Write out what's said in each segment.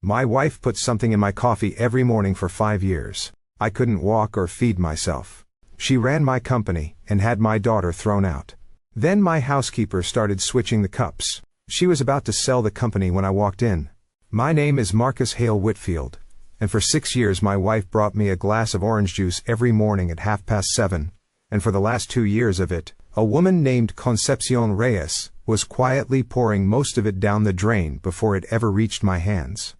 My wife put something in my coffee every morning for 5 years. I couldn't walk or feed myself. She ran my company and had my daughter thrown out. Then my housekeeper started switching the cups. She was about to sell the company when I walked in. My name is Marcus Hale Whitfield, and for 6 years my wife brought me a glass of orange juice every morning at 7:30, and for the last 2 years of it, a woman named Concepcion Reyes was quietly pouring most of it down the drain before it ever reached my hands.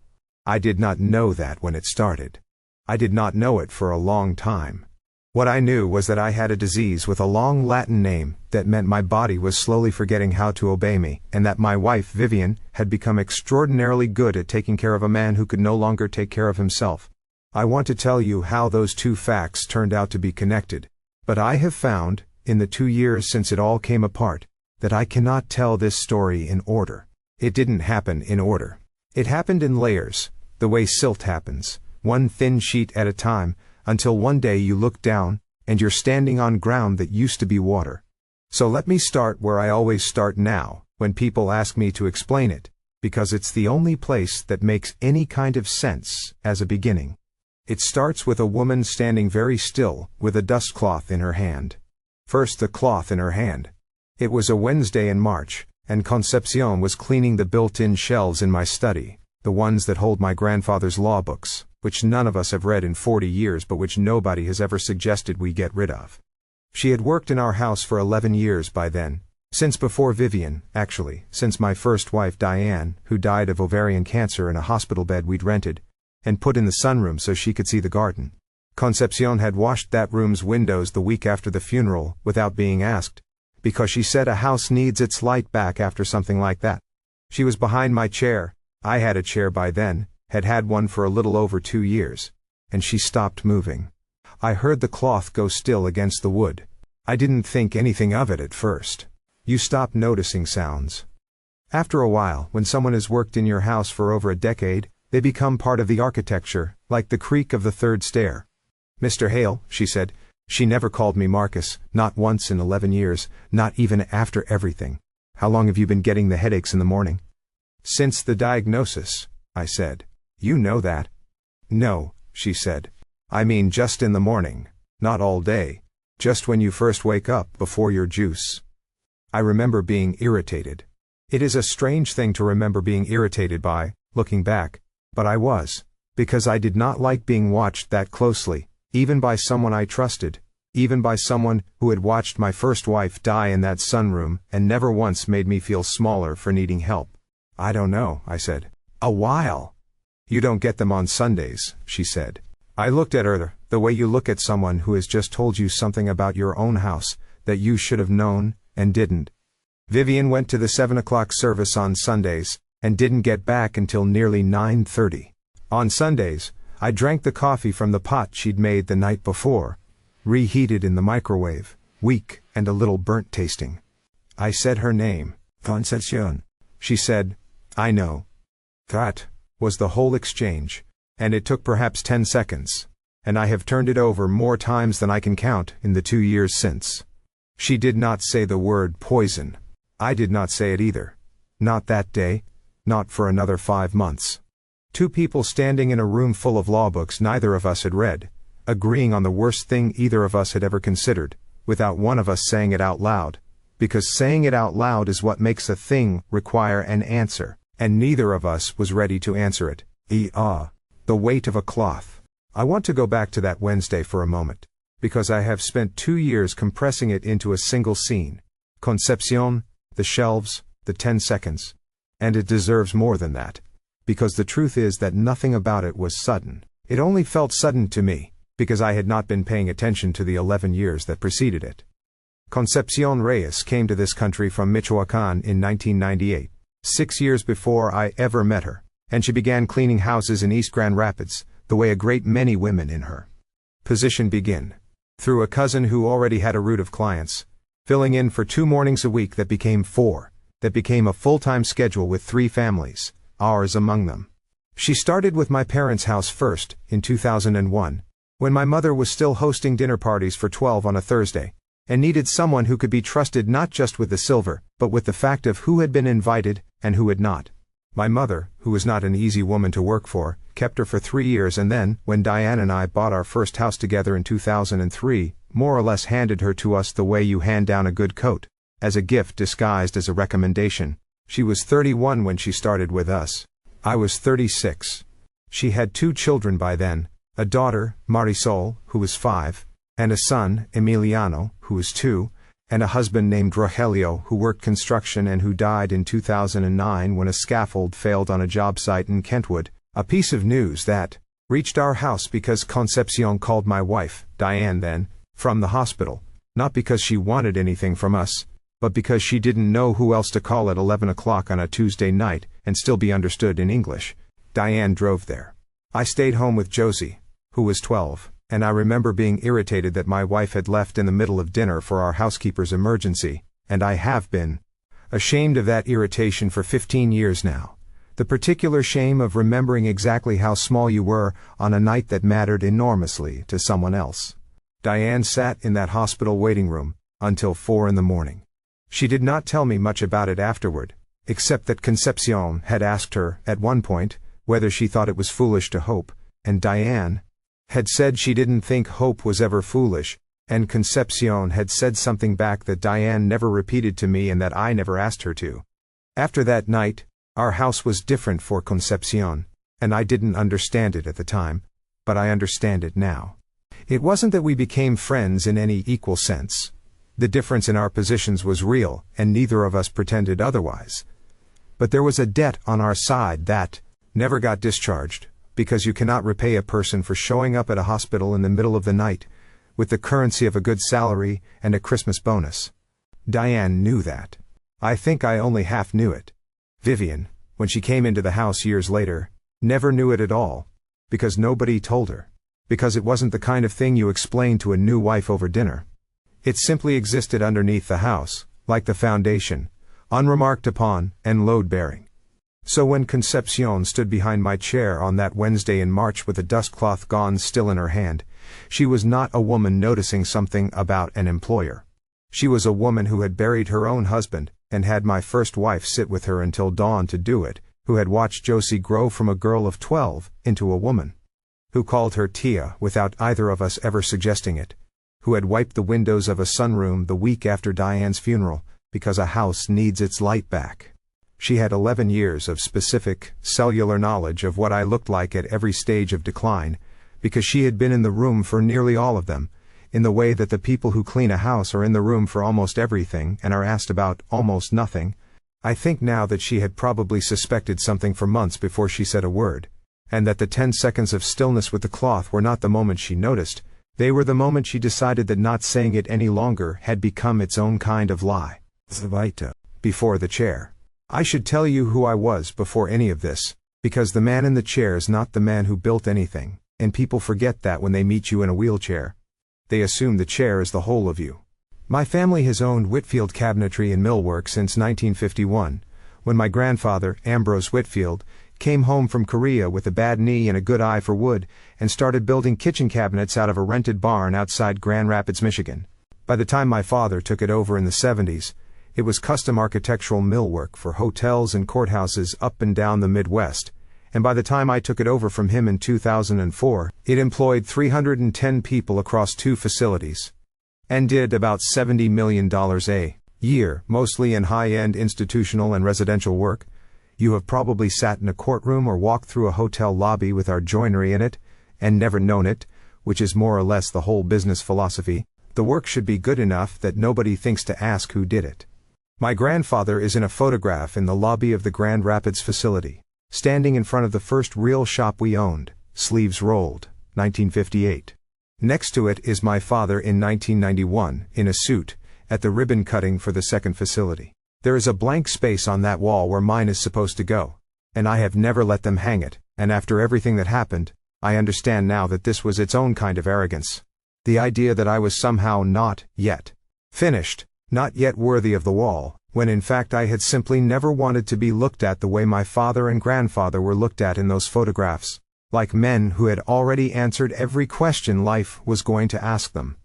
I did not know that when it started. I did not know it for a long time. What I knew was that I had a disease with a long Latin name that meant my body was slowly forgetting how to obey me, and that my wife, Vivian, had become extraordinarily good at taking care of a man who could no longer take care of himself. I want to tell you how those two facts turned out to be connected, but I have found, in the 2 years since it all came apart, that I cannot tell this story in order. It didn't happen in order. It happened in layers, the way silt happens, one thin sheet at a time, until one day you look down, and you're standing on ground that used to be water. So let me start where I always start now, when people ask me to explain it, because it's the only place that makes any kind of sense as a beginning. It starts with a woman standing very still, with a dust cloth in her hand. First the cloth in her hand. It was a Wednesday in March, and Concepcion was cleaning the built-in shelves in my study, the ones that hold my grandfather's law books, which none of us have read in 40 years but which nobody has ever suggested we get rid of. She had worked in our house for 11 years by then, since before Vivian, actually, since my first wife Diane, who died of ovarian cancer in a hospital bed we'd rented, and put in the sunroom so she could see the garden. Concepcion had washed that room's windows the week after the funeral, without being asked, because she said a house needs its light back after something like that. She was behind my chair. I had a chair by then, had had one for a little over 2 years, and she stopped moving. I heard the cloth go still against the wood. I didn't think anything of it at first. You stop noticing sounds. After a while, when someone has worked in your house for over a decade, they become part of the architecture, like the creak of the third stair. "Mr. Hale," she said. She never called me Marcus, not once in 11 years, not even after everything. "How long have you been getting the headaches in the morning?" "Since the diagnosis," I said. "You know that." "No," she said. "I mean just in the morning, not all day, just when you first wake up before your juice." I remember being irritated. It is a strange thing to remember being irritated by, looking back, but I was, because I did not like being watched that closely, even by someone I trusted, even by someone who had watched my first wife die in that sunroom and never once made me feel smaller for needing help. "I don't know," I said. "A while." "You don't get them on Sundays," she said. I looked at her the way you look at someone who has just told you something about your own house that you should have known and didn't. Vivian went to the 7 o'clock service on Sundays and didn't get back until nearly 9:30. On Sundays, I drank the coffee from the pot she'd made the night before, reheated in the microwave, weak and a little burnt tasting. I said her name, Concepcion. She said, "I know." That was the whole exchange, and it took perhaps 10 seconds, and I have turned it over more times than I can count in the 2 years since. She did not say the word poison. I did not say it either. Not that day, not for another 5 months. Two people standing in a room full of law books neither of us had read, agreeing on the worst thing either of us had ever considered, without one of us saying it out loud, because saying it out loud is what makes a thing require an answer, and neither of us was ready to answer it. The weight of a cloth. I want to go back to that Wednesday for a moment, because I have spent 2 years compressing it into a single scene. Concepcion, the shelves, the 10 seconds. And it deserves more than that. Because the truth is that nothing about it was sudden. It only felt sudden to me, because I had not been paying attention to the 11 years that preceded it. Concepcion Reyes came to this country from Michoacán in 1998, 6 years before I ever met her, and she began cleaning houses in East Grand Rapids, the way a great many women in her position begin. Through a cousin who already had a route of clients, filling in for 2 mornings a week that became 4, that became a full-time schedule with 3 families, ours among them. She started with my parents' house first, in 2001, when my mother was still hosting dinner parties for 12 on a Thursday, and needed someone who could be trusted not just with the silver, but with the fact of who had been invited and who had not. My mother, who was not an easy woman to work for, kept her for 3 years and then, when Diane and I bought our first house together in 2003, more or less handed her to us the way you hand down a good coat, as a gift disguised as a recommendation. She was 31 when she started with us. I was 36. She had 2 children by then, a daughter, Marisol, who was 5, and a son, Emiliano, who was 2, and a husband named Rogelio who worked construction and who died in 2009 when a scaffold failed on a job site in Kentwood, a piece of news that reached our house because Concepcion called my wife, Diane then, from the hospital, not because she wanted anything from us, but because she didn't know who else to call at 11 o'clock on a Tuesday night and still be understood in English. Diane drove there. I stayed home with Josie, who was 12. And I remember being irritated that my wife had left in the middle of dinner for our housekeeper's emergency, and I have been ashamed of that irritation for 15 years now. The particular shame of remembering exactly how small you were on a night that mattered enormously to someone else. Diane sat in that hospital waiting room until 4 in the morning. She did not tell me much about it afterward, except that Concepcion had asked her, at one point, whether she thought it was foolish to hope, and Diane had said she didn't think hope was ever foolish, and Concepcion had said something back that Diane never repeated to me and that I never asked her to. After that night, our house was different for Concepcion, and I didn't understand it at the time, but I understand it now. It wasn't that we became friends in any equal sense. The difference in our positions was real, and neither of us pretended otherwise. But there was a debt on our side that never got discharged, because you cannot repay a person for showing up at a hospital in the middle of the night, with the currency of a good salary and a Christmas bonus. Diane knew that. I think I only half knew it. Vivian, when she came into the house years later, never knew it at all, because nobody told her. Because it wasn't the kind of thing you explain to a new wife over dinner. It simply existed underneath the house, like the foundation, unremarked upon and load-bearing. So when Concepcion stood behind my chair on that Wednesday in March with a dustcloth gone still in her hand, she was not a woman noticing something about an employer. She was a woman who had buried her own husband, and had my first wife sit with her until dawn to do it, who had watched Josie grow from a girl of 12 into a woman. Who called her Tia without either of us ever suggesting it. Who had wiped the windows of a sunroom the week after Diane's funeral, because a house needs its light back. She had 11 years of specific, cellular knowledge of what I looked like at every stage of decline, because she had been in the room for nearly all of them, in the way that the people who clean a house are in the room for almost everything and are asked about almost nothing. I think now that she had probably suspected something for months before she said a word, and that the 10 seconds of stillness with the cloth were not the moment she noticed, they were the moment she decided that not saying it any longer had become its own kind of lie. Before the chair. I should tell you who I was before any of this, because the man in the chair is not the man who built anything, and people forget that when they meet you in a wheelchair. They assume the chair is the whole of you. My family has owned Whitfield Cabinetry and Millwork since 1951, when my grandfather, Ambrose Whitfield, came home from Korea with a bad knee and a good eye for wood, and started building kitchen cabinets out of a rented barn outside Grand Rapids, Michigan. By the time my father took it over in the 70s, it was custom architectural millwork for hotels and courthouses up and down the Midwest, and by the time I took it over from him in 2004, it employed 310 people across 2 facilities, and did about $70 million a year, mostly in high-end institutional and residential work. You have probably sat in a courtroom or walked through a hotel lobby with our joinery in it, and never known it, which is more or less the whole business philosophy. The work should be good enough that nobody thinks to ask who did it. My grandfather is in a photograph in the lobby of the Grand Rapids facility, standing in front of the first real shop we owned, Sleeves Rolled, 1958. Next to it is my father in 1991, in a suit, at the ribbon cutting for the second facility. There is a blank space on that wall where mine is supposed to go, and I have never let them hang it, and after everything that happened, I understand now that this was its own kind of arrogance. The idea that I was somehow not yet finished, not yet worthy of the wall, when in fact I had simply never wanted to be looked at the way my father and grandfather were looked at in those photographs, like men who had already answered every question life was going to ask them.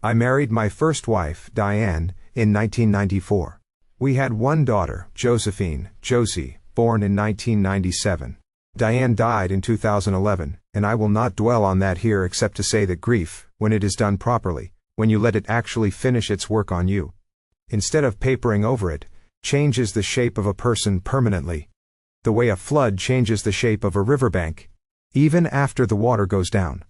I married my first wife, Diane, in 1994. We had one daughter, Josephine, Josie, born in 1997. Diane died in 2011, and I will not dwell on that here except to say that grief, when it is done properly, when you let it actually finish its work on you, instead of papering over it, changes the shape of a person permanently, the way a flood changes the shape of a riverbank, even after the water goes down.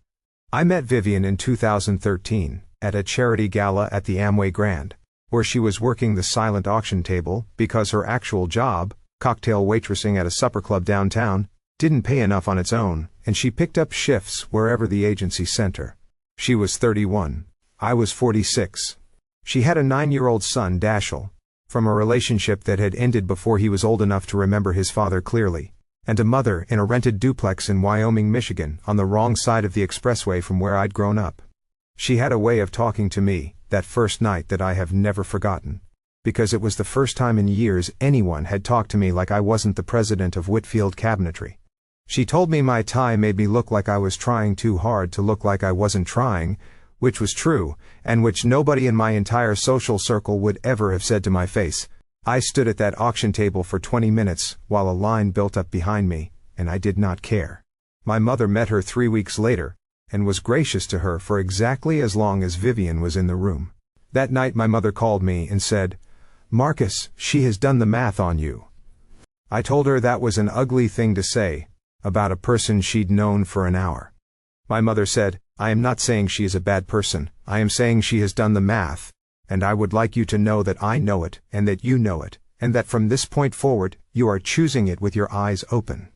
I met Vivian in 2013, at a charity gala at the Amway Grand, where she was working the silent auction table because her actual job, cocktail waitressing at a supper club downtown, didn't pay enough on its own, and she picked up shifts wherever the agency sent her. She was 31. I was 46. She had a 9-year-old son, Dashiell, from a relationship that had ended before he was old enough to remember his father clearly, and a mother in a rented duplex in Wyoming, Michigan, on the wrong side of the expressway from where I'd grown up. She had a way of talking to me, that first night, that I have never forgotten, because it was the first time in years anyone had talked to me like I wasn't the president of Whitfield Cabinetry. She told me my tie made me look like I was trying too hard to look like I wasn't trying, which was true, and which nobody in my entire social circle would ever have said to my face. I stood at that auction table for 20 minutes while a line built up behind me, and I did not care. My mother met her 3 weeks later, and was gracious to her for exactly as long as Vivian was in the room. That night my mother called me and said, "Marcus, she has done the math on you." I told her that was an ugly thing to say, about a person she'd known for an hour. My mother said, "I am not saying she is a bad person, I am saying she has done the math, and I would like you to know that I know it, and that you know it, and that from this point forward, you are choosing it with your eyes open."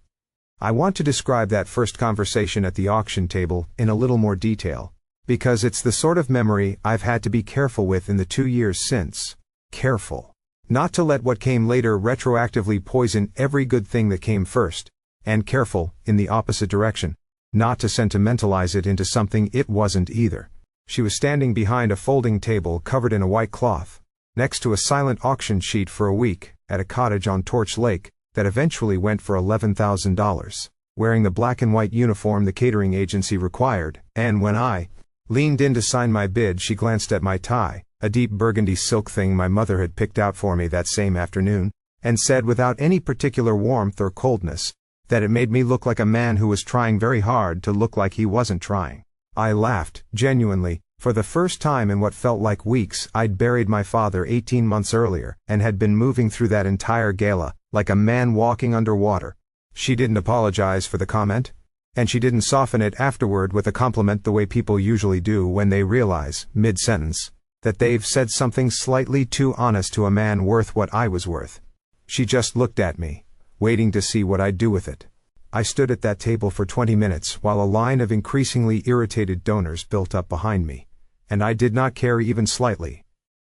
I want to describe that first conversation at the auction table in a little more detail, because it's the sort of memory I've had to be careful with in the 2 years since. Careful. Not to let what came later retroactively poison every good thing that came first, and careful, in the opposite direction, not to sentimentalize it into something it wasn't either. She was standing behind a folding table covered in a white cloth, next to a silent auction sheet for a week, at a cottage on Torch Lake, that eventually went for $11,000, wearing the black and white uniform the catering agency required, and when I leaned in to sign my bid, she glanced at my tie, a deep burgundy silk thing my mother had picked out for me that same afternoon, and said without any particular warmth or coldness, that it made me look like a man who was trying very hard to look like he wasn't trying. I laughed, genuinely. For the first time in what felt like weeks, I'd buried my father 18 months earlier, and had been moving through that entire gala, like a man walking underwater. She didn't apologize for the comment, and she didn't soften it afterward with a compliment the way people usually do when they realize, mid-sentence, that they've said something slightly too honest to a man worth what I was worth. She just looked at me, waiting to see what I'd do with it. I stood at that table for 20 minutes while a line of increasingly irritated donors built up behind me, and I did not care even slightly.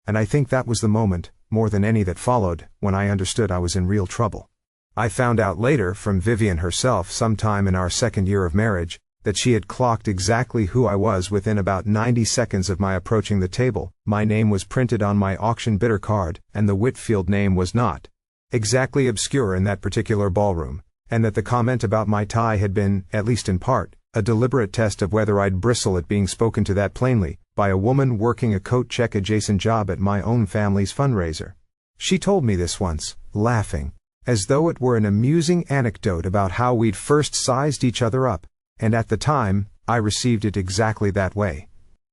And I think that was the moment, more than any that followed, when I understood I was in real trouble. I found out later from Vivian herself, sometime in our second year of marriage, that she had clocked exactly who I was within about 90 seconds of my approaching the table. My name was printed on my auction bidder card, and the Whitfield name was not exactly obscure in that particular ballroom, and that the comment about my tie had been, at least in part, a deliberate test of whether I'd bristle at being spoken to that plainly, by a woman working a coat check adjacent job at my own family's fundraiser. She told me this once, laughing, as though it were an amusing anecdote about how we'd first sized each other up, and at the time, I received it exactly that way.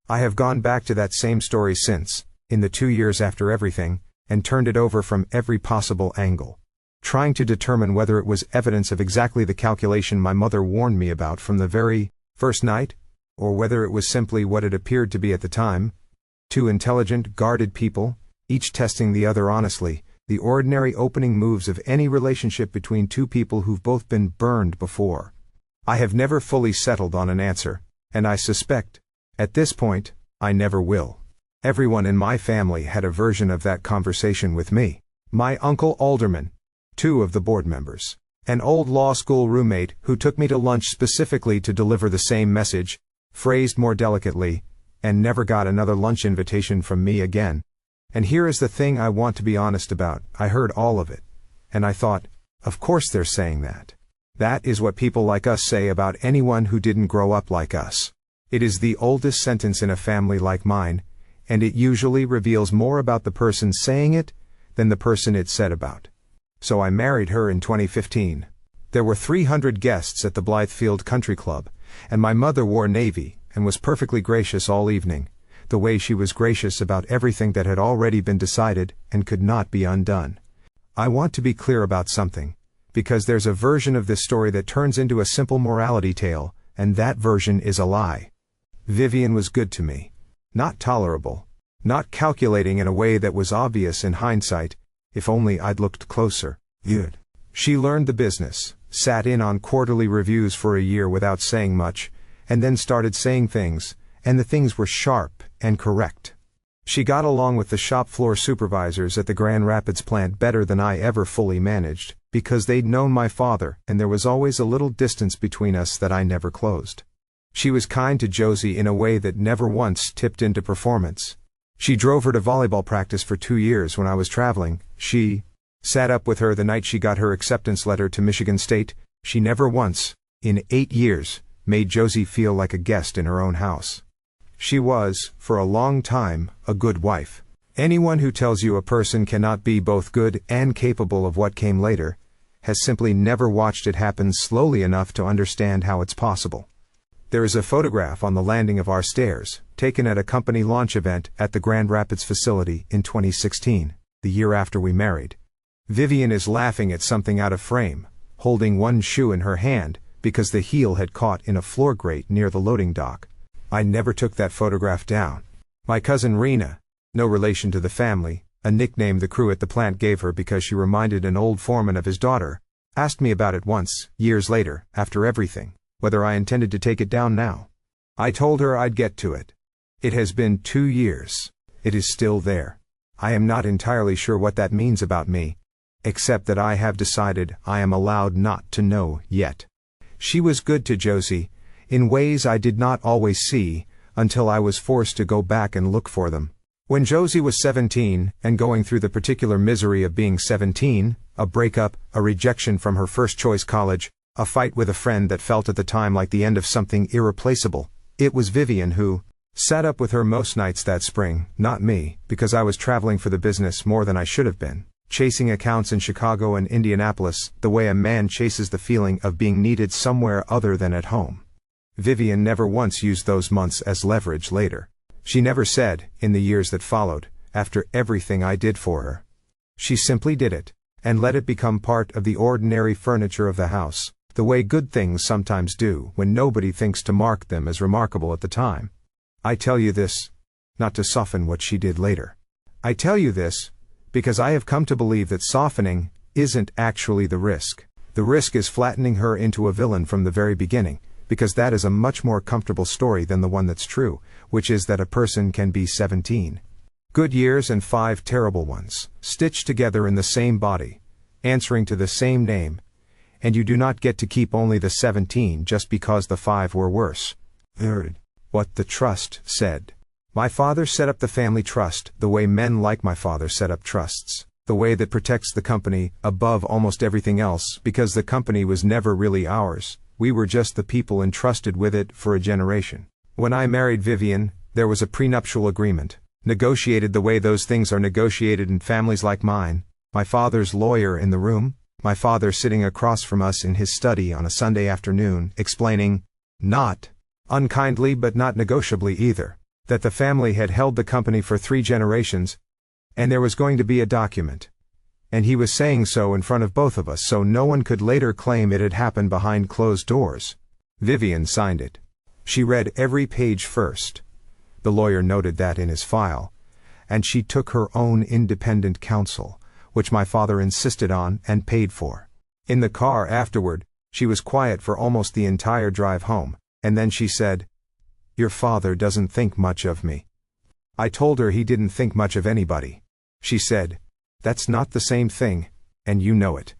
I have gone back to that same story since, in the 2 years after everything, and turned it over from every possible angle, trying to determine whether it was evidence of exactly the calculation my mother warned me about from the very first night, or whether it was simply what it appeared to be at the time. Two intelligent, guarded people, each testing the other honestly, the ordinary opening moves of any relationship between two people who've both been burned before. I have never fully settled on an answer, and I suspect, at this point, I never will. Everyone in my family had a version of that conversation with me. My uncle Alderman, 2 of the board members, an old law school roommate who took me to lunch specifically to deliver the same message, phrased more delicately, and never got another lunch invitation from me again. And here is the thing I want to be honest about. I heard all of it, and I thought, of course they're saying that. That is what people like us say about anyone who didn't grow up like us. It is the oldest sentence in a family like mine, and it usually reveals more about the person saying it than the person it's said about. So I married her in 2015. There were 300 guests at the Blythefield Country Club, and my mother wore navy and was perfectly gracious all evening, the way she was gracious about everything that had already been decided and could not be undone. I want to be clear about something, because there's a version of this story that turns into a simple morality tale, and that version is a lie. Vivian was good to me. Not tolerable. Not calculating in a way that was obvious in hindsight, if only I'd looked closer. Good. She learned the business, sat in on quarterly reviews for a year without saying much, and then started saying things, and the things were sharp and correct. She got along with the shop floor supervisors at the Grand Rapids plant better than I ever fully managed, because they'd known my father and there was always a little distance between us that I never closed. She was kind to Josie in a way that never once tipped into performance. She drove her to volleyball practice for 2 years when I was traveling. She sat up with her the night she got her acceptance letter to Michigan State. She never once, in 8 years, made Josie feel like a guest in her own house. She was, for a long time, a good wife. Anyone who tells you a person cannot be both good and capable of what came later has simply never watched it happen slowly enough to understand how it's possible. There is a photograph on the landing of our stairs, taken at a company launch event at the Grand Rapids facility in 2016, the year after we married. Vivian is laughing at something out of frame, holding one shoe in her hand because the heel had caught in a floor grate near the loading dock. I never took that photograph down. My cousin Rena, no relation to the family, a nickname the crew at the plant gave her because she reminded an old foreman of his daughter, asked me about it once, years later, after everything, whether I intended to take it down now. I told her I'd get to it. It has been 2 years. It is still there. I am not entirely sure what that means about me, except that I have decided I am allowed not to know yet. She was good to Josie, in ways I did not always see, until I was forced to go back and look for them. When Josie was 17, and going through the particular misery of being 17, a breakup, a rejection from her first-choice college, a fight with a friend that felt at the time like the end of something irreplaceable, it was Vivian who sat up with her most nights that spring, not me, because I was traveling for the business more than I should have been, chasing accounts in Chicago and Indianapolis, the way a man chases the feeling of being needed somewhere other than at home. Vivian never once used those months as leverage later. She never said, in the years that followed, after everything I did for her. She simply did it, and let it become part of the ordinary furniture of the house, the way good things sometimes do when nobody thinks to mark them as remarkable at the time. I tell you this, not to soften what she did later. I tell you this, because I have come to believe that softening isn't actually the risk. The risk is flattening her into a villain from the very beginning, because that is a much more comfortable story than the one that's true, which is that a person can be 17 good years and 5 terrible ones, stitched together in the same body, answering to the same name, and you do not get to keep only the 17 just because the 5 were worse. What the trust said. My father set up the family trust the way men like my father set up trusts, the way that protects the company above almost everything else, because the company was never really ours. We were just the people entrusted with it for a generation. When I married Vivian, there was a prenuptial agreement, negotiated the way those things are negotiated in families like mine, my father's lawyer in the room, my father sitting across from us in his study on a Sunday afternoon, explaining, not unkindly but not negotiably either, that the family had held the company for 3 generations, and there was going to be a document. And he was saying so in front of both of us so no one could later claim it had happened behind closed doors. Vivian signed it. She read every page first. The lawyer noted that in his file. And she took her own independent counsel, which my father insisted on and paid for. In the car afterward, she was quiet for almost the entire drive home, and then she said, "Your father doesn't think much of me." I told her he didn't think much of anybody. She said, "That's not the same thing, and you know it."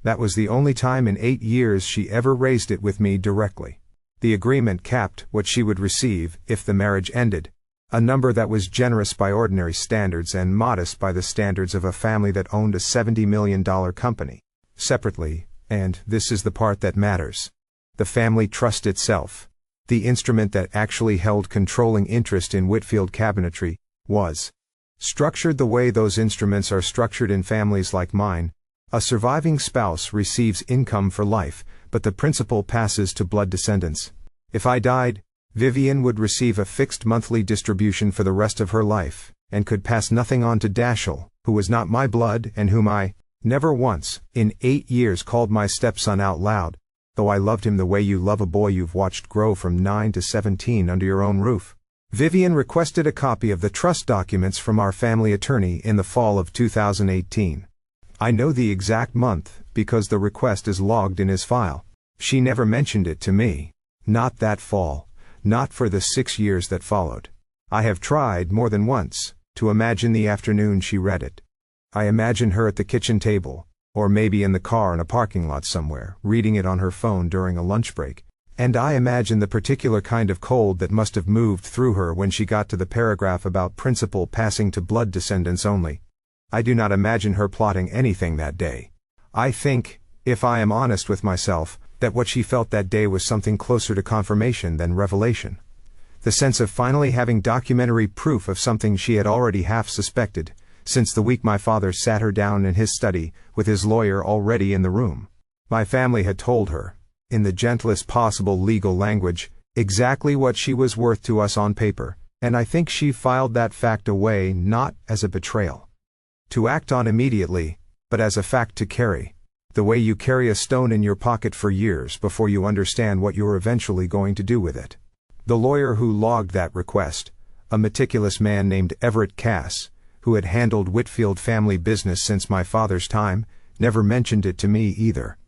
That was the only time in 8 years she ever raised it with me directly. The agreement capped what she would receive if the marriage ended, a number that was generous by ordinary standards and modest by the standards of a family that owned a $70 million company. Separately, and this is the part that matters, the family trust itself, the instrument that actually held controlling interest in Whitfield cabinetry, was structured the way those instruments are structured in families like mine, A surviving spouse receives income for life, but the principal passes to blood descendants. If I died, Vivian would receive a fixed monthly distribution for the rest of her life, and could pass nothing on to Dashiell, who was not my blood and whom I never once, in 8 years, called my stepson out loud, though I loved him the way you love a boy you've watched grow from 9 to 17 under your own roof. Vivian requested a copy of the trust documents from our family attorney in the fall of 2018. I know the exact month because the request is logged in his file. She never mentioned it to me. Not that fall. Not for the 6 years that followed. I have tried more than once to imagine the afternoon she read it. I imagine her at the kitchen table, or maybe in the car in a parking lot somewhere, reading it on her phone during a lunch break. And I imagine the particular kind of cold that must have moved through her when she got to the paragraph about principal passing to blood descendants only. I do not imagine her plotting anything that day. I think, if I am honest with myself, that what she felt that day was something closer to confirmation than revelation. The sense of finally having documentary proof of something she had already half suspected, since the week my father sat her down in his study, with his lawyer already in the room. My family had told her, in the gentlest possible legal language, exactly what she was worth to us on paper, and I think she filed that fact away not as a betrayal to act on immediately, but as a fact to carry, the way you carry a stone in your pocket for years before you understand what you're eventually going to do with it. The lawyer who logged that request, a meticulous man named Everett Cass, who had handled Whitfield family business since my father's time, never mentioned it to me either.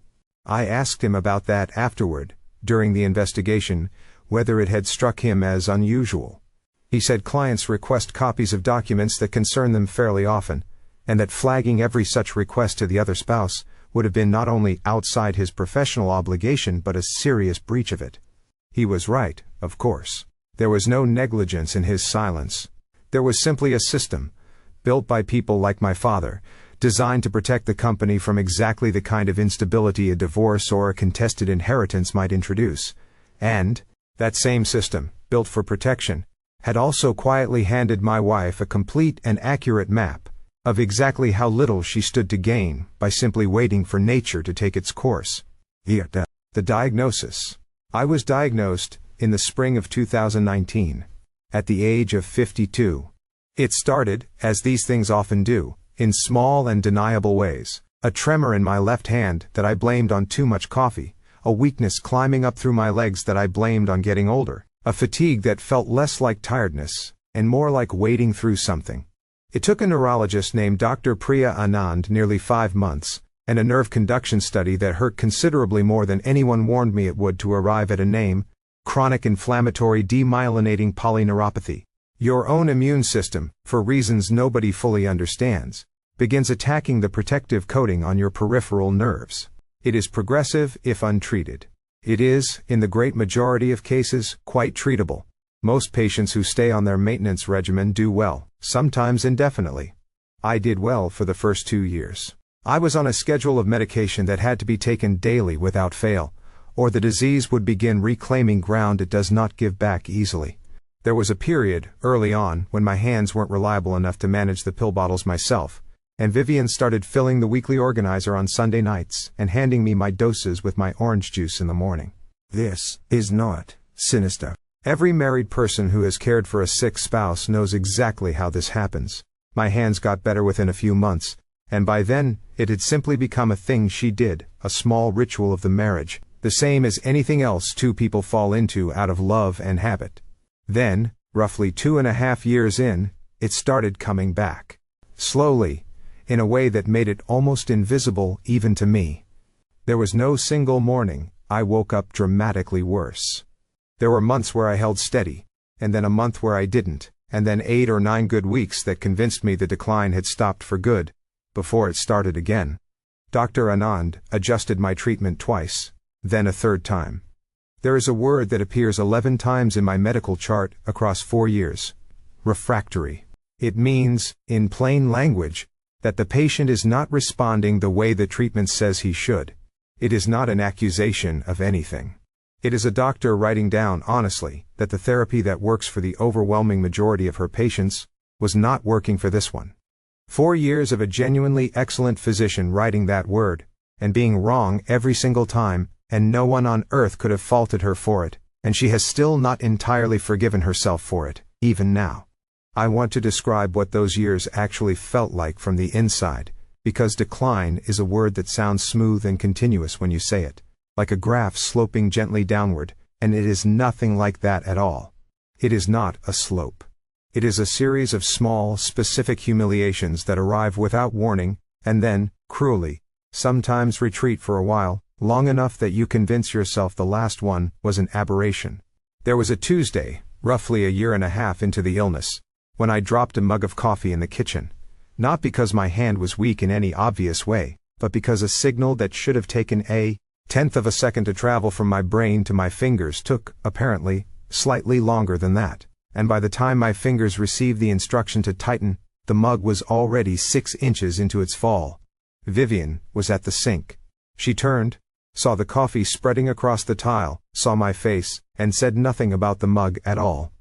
I asked him about that afterward, during the investigation, whether it had struck him as unusual. He said clients request copies of documents that concern them fairly often, and that flagging every such request to the other spouse would have been not only outside his professional obligation but a serious breach of it. He was right, of course. There was no negligence in his silence. There was simply a system, built by people like my father, designed to protect the company from exactly the kind of instability a divorce or a contested inheritance might introduce. And that same system, built for protection, had also quietly handed my wife a complete and accurate map of exactly how little she stood to gain by simply waiting for nature to take its course. The diagnosis. I was diagnosed in the spring of 2019, at the age of 52. It started, as these things often do, in small and deniable ways. A tremor in my left hand that I blamed on too much coffee, a weakness climbing up through my legs that I blamed on getting older, a fatigue that felt less like tiredness, and more like wading through something. It took a neurologist named Dr. Priya Anand nearly 5 months, and a nerve conduction study that hurt considerably more than anyone warned me it would to arrive at a name: chronic inflammatory demyelinating polyneuropathy. Your own immune system, for reasons nobody fully understands, begins attacking the protective coating on your peripheral nerves. It is progressive if untreated. It is, in the great majority of cases, quite treatable. Most patients who stay on their maintenance regimen do well, sometimes indefinitely. I did well for the first 2 years. I was on a schedule of medication that had to be taken daily without fail, or the disease would begin reclaiming ground it does not give back easily. There was a period, early on, when my hands weren't reliable enough to manage the pill bottles myself, and Vivian started filling the weekly organizer on Sunday nights and handing me my doses with my orange juice in the morning. This is not sinister. Every married person who has cared for a sick spouse knows exactly how this happens. My hands got better within a few months, and by then, it had simply become a thing she did, a small ritual of the marriage, the same as anything else two people fall into out of love and habit. Then, roughly 2.5 years in, it started coming back. Slowly, in a way that made it almost invisible even to me. There was no single morning I woke up dramatically worse. There were months where I held steady, and then a month where I didn't, and then 8 or 9 good weeks that convinced me the decline had stopped for good, before it started again. Dr. Anand adjusted my treatment twice, then a third time. There is a word that appears 11 times in my medical chart across 4 years: refractory. It means, in plain language, that the patient is not responding the way the treatment says he should. It is not an accusation of anything. It is a doctor writing down honestly that the therapy that works for the overwhelming majority of her patients was not working for this one. 4 years of a genuinely excellent physician writing that word, and being wrong every single time, and no one on earth could have faulted her for it, and she has still not entirely forgiven herself for it, even now. I want to describe what those years actually felt like from the inside, because decline is a word that sounds smooth and continuous when you say it, like a graph sloping gently downward, and it is nothing like that at all. It is not a slope. It is a series of small, specific humiliations that arrive without warning, and then, cruelly, sometimes retreat for a while, long enough that you convince yourself the last one was an aberration. There was a Tuesday, roughly a year and a half into the illness, when I dropped a mug of coffee in the kitchen. Not because my hand was weak in any obvious way, but because a signal that should have taken a tenth of a second to travel from my brain to my fingers took, apparently, slightly longer than that, and by the time my fingers received the instruction to tighten, the mug was already 6 inches into its fall. Vivian was at the sink. She turned, saw the coffee spreading across the tile, saw my face, and said nothing about the mug at all.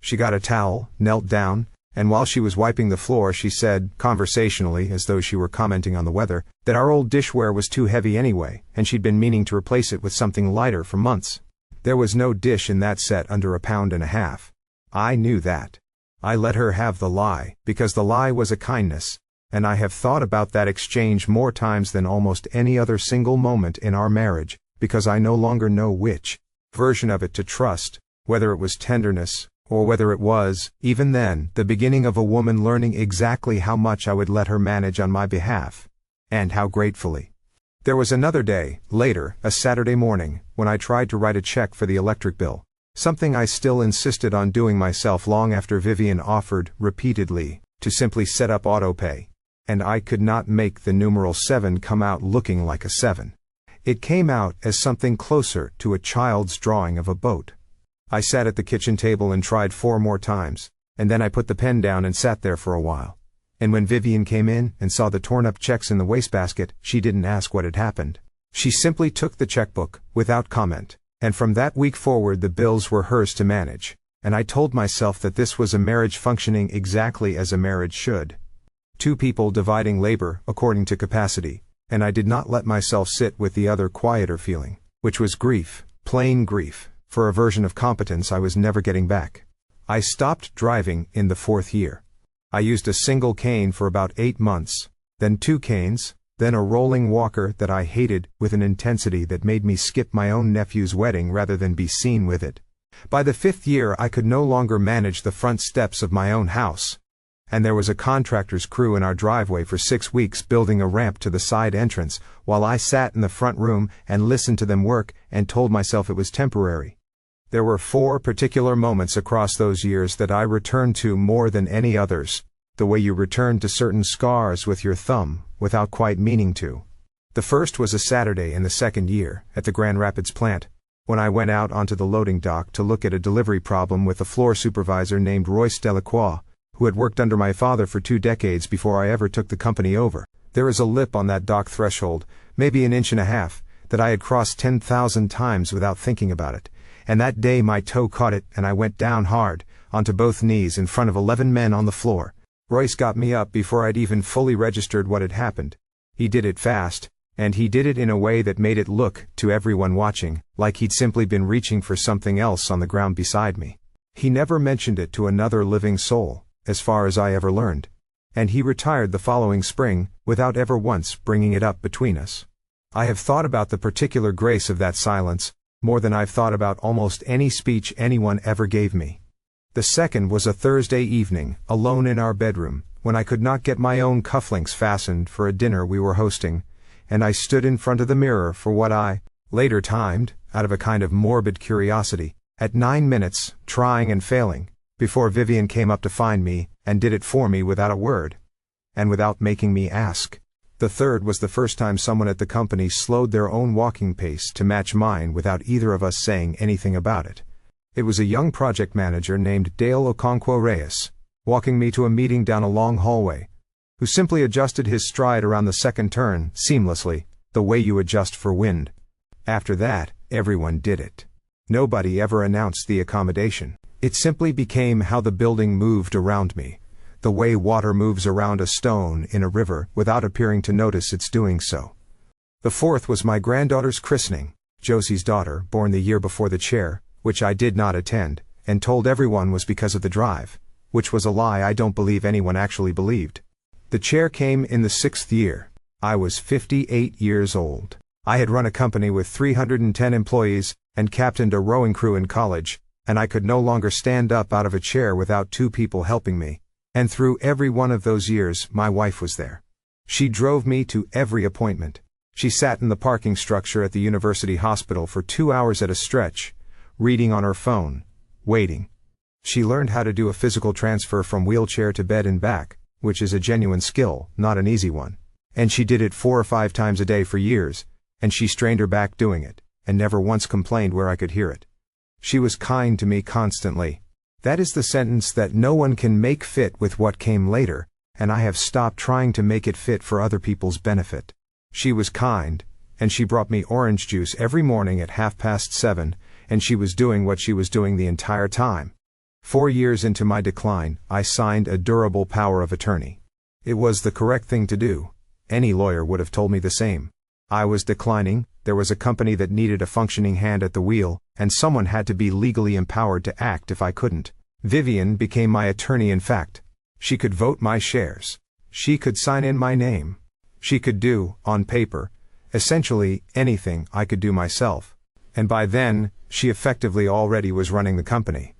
She got a towel, knelt down, and while she was wiping the floor she said, conversationally, as though she were commenting on the weather, that our old dishware was too heavy anyway, and she'd been meaning to replace it with something lighter for months. There was no dish in that set under £1.50 pounds. I knew that. I let her have the lie, because the lie was a kindness, and I have thought about that exchange more times than almost any other single moment in our marriage, because I no longer know which version of it to trust, whether it was tenderness, or whether it was, even then, the beginning of a woman learning exactly how much I would let her manage on my behalf. And how gratefully. There was another day, later, a Saturday morning, when I tried to write a check for the electric bill, something I still insisted on doing myself long after Vivian offered, repeatedly, to simply set up autopay. And I could not make the numeral 7 come out looking like a 7. It came out as something closer to a child's drawing of a boat. I sat at the kitchen table and tried 4 more times, and then I put the pen down and sat there for a while. And when Vivian came in and saw the torn-up checks in the wastebasket, she didn't ask what had happened. She simply took the checkbook, without comment, and from that week forward the bills were hers to manage, and I told myself that this was a marriage functioning exactly as a marriage should. 2 people dividing labor according to capacity, and I did not let myself sit with the other quieter feeling, which was grief, plain grief, for a version of competence I was never getting back. I stopped driving in the 4th year. I used a single cane for about 8 months, then 2 canes, then a rolling walker that I hated with an intensity that made me skip my own nephew's wedding rather than be seen with it. By the 5th year I could no longer manage the front steps of my own house, and there was a contractor's crew in our driveway for 6 weeks building a ramp to the side entrance, while I sat in the front room and listened to them work and told myself it was temporary. There were 4 particular moments across those years that I returned to more than any others, the way you return to certain scars with your thumb, without quite meaning to. The first was a Saturday in the 2nd year, at the Grand Rapids plant, when I went out onto the loading dock to look at a delivery problem with a floor supervisor named Royce Delacroix, who had worked under my father for 2 decades before I ever took the company over. There is a lip on that dock threshold, maybe 1.5 inches, that I had crossed 10,000 times without thinking about it, and that day my toe caught it and I went down hard, onto both knees in front of 11 men on the floor. Royce got me up before I'd even fully registered what had happened. He did it fast, and he did it in a way that made it look, to everyone watching, like he'd simply been reaching for something else on the ground beside me. He never mentioned it to another living soul, as far as I ever learned. And he retired the following spring, without ever once bringing it up between us. I have thought about the particular grace of that silence, more than I've thought about almost any speech anyone ever gave me. The second was a Thursday evening, alone in our bedroom, when I could not get my own cufflinks fastened for a dinner we were hosting, and I stood in front of the mirror for what I, later timed, out of a kind of morbid curiosity, at 9 minutes, trying and failing, before Vivian came up to find me, and did it for me without a word, and without making me ask. The third was the first time someone at the company slowed their own walking pace to match mine without either of us saying anything about it. It was a young project manager named Dale Okonkwo Reyes, walking me to a meeting down a long hallway, who simply adjusted his stride around the second turn, seamlessly, the way you adjust for wind. After that, everyone did it. Nobody ever announced the accommodation. It simply became how the building moved around me. the way water moves around a stone in a river without appearing to notice it's doing so. The fourth was my granddaughter's christening, Josie's daughter, born the year before the chair, which I did not attend, and told everyone was because of the drive, which was a lie I don't believe anyone actually believed. The chair came in the 6th year. I was 58 years old. I had run a company with 310 employees, and captained a rowing crew in college, and I could no longer stand up out of a chair without 2 people helping me. And through every one of those years, my wife was there. She drove me to every appointment. She sat in the parking structure at the university hospital for 2 hours at a stretch, reading on her phone, waiting. She learned how to do a physical transfer from wheelchair to bed and back, which is a genuine skill, not an easy one. And she did it 4 or 5 times a day for years, and she strained her back doing it, and never once complained where I could hear it. She was kind to me constantly. That is the sentence that no one can make fit with what came later, and I have stopped trying to make it fit for other people's benefit. She was kind, and she brought me orange juice every morning at 7:30, and she was doing what she was doing the entire time. 4 years into my decline, I signed a durable power of attorney. It was the correct thing to do. Any lawyer would have told me the same. I was declining, there was a company that needed a functioning hand at the wheel, and someone had to be legally empowered to act if I couldn't. Vivian became my attorney in fact. She could vote my shares. She could sign in my name. She could do, on paper, essentially anything I could do myself. And by then, she effectively already was running the company.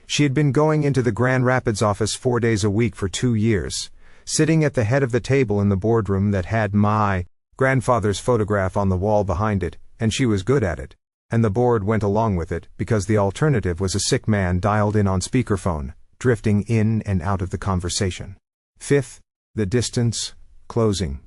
She had been going into the Grand Rapids office 4 days a week for 2 years, sitting at the head of the table in the boardroom that had my grandfather's photograph on the wall behind it, and she was good at it. And the board went along with it, because the alternative was a sick man dialed in on speakerphone, drifting in and out of the conversation. Fifth, the distance, closing.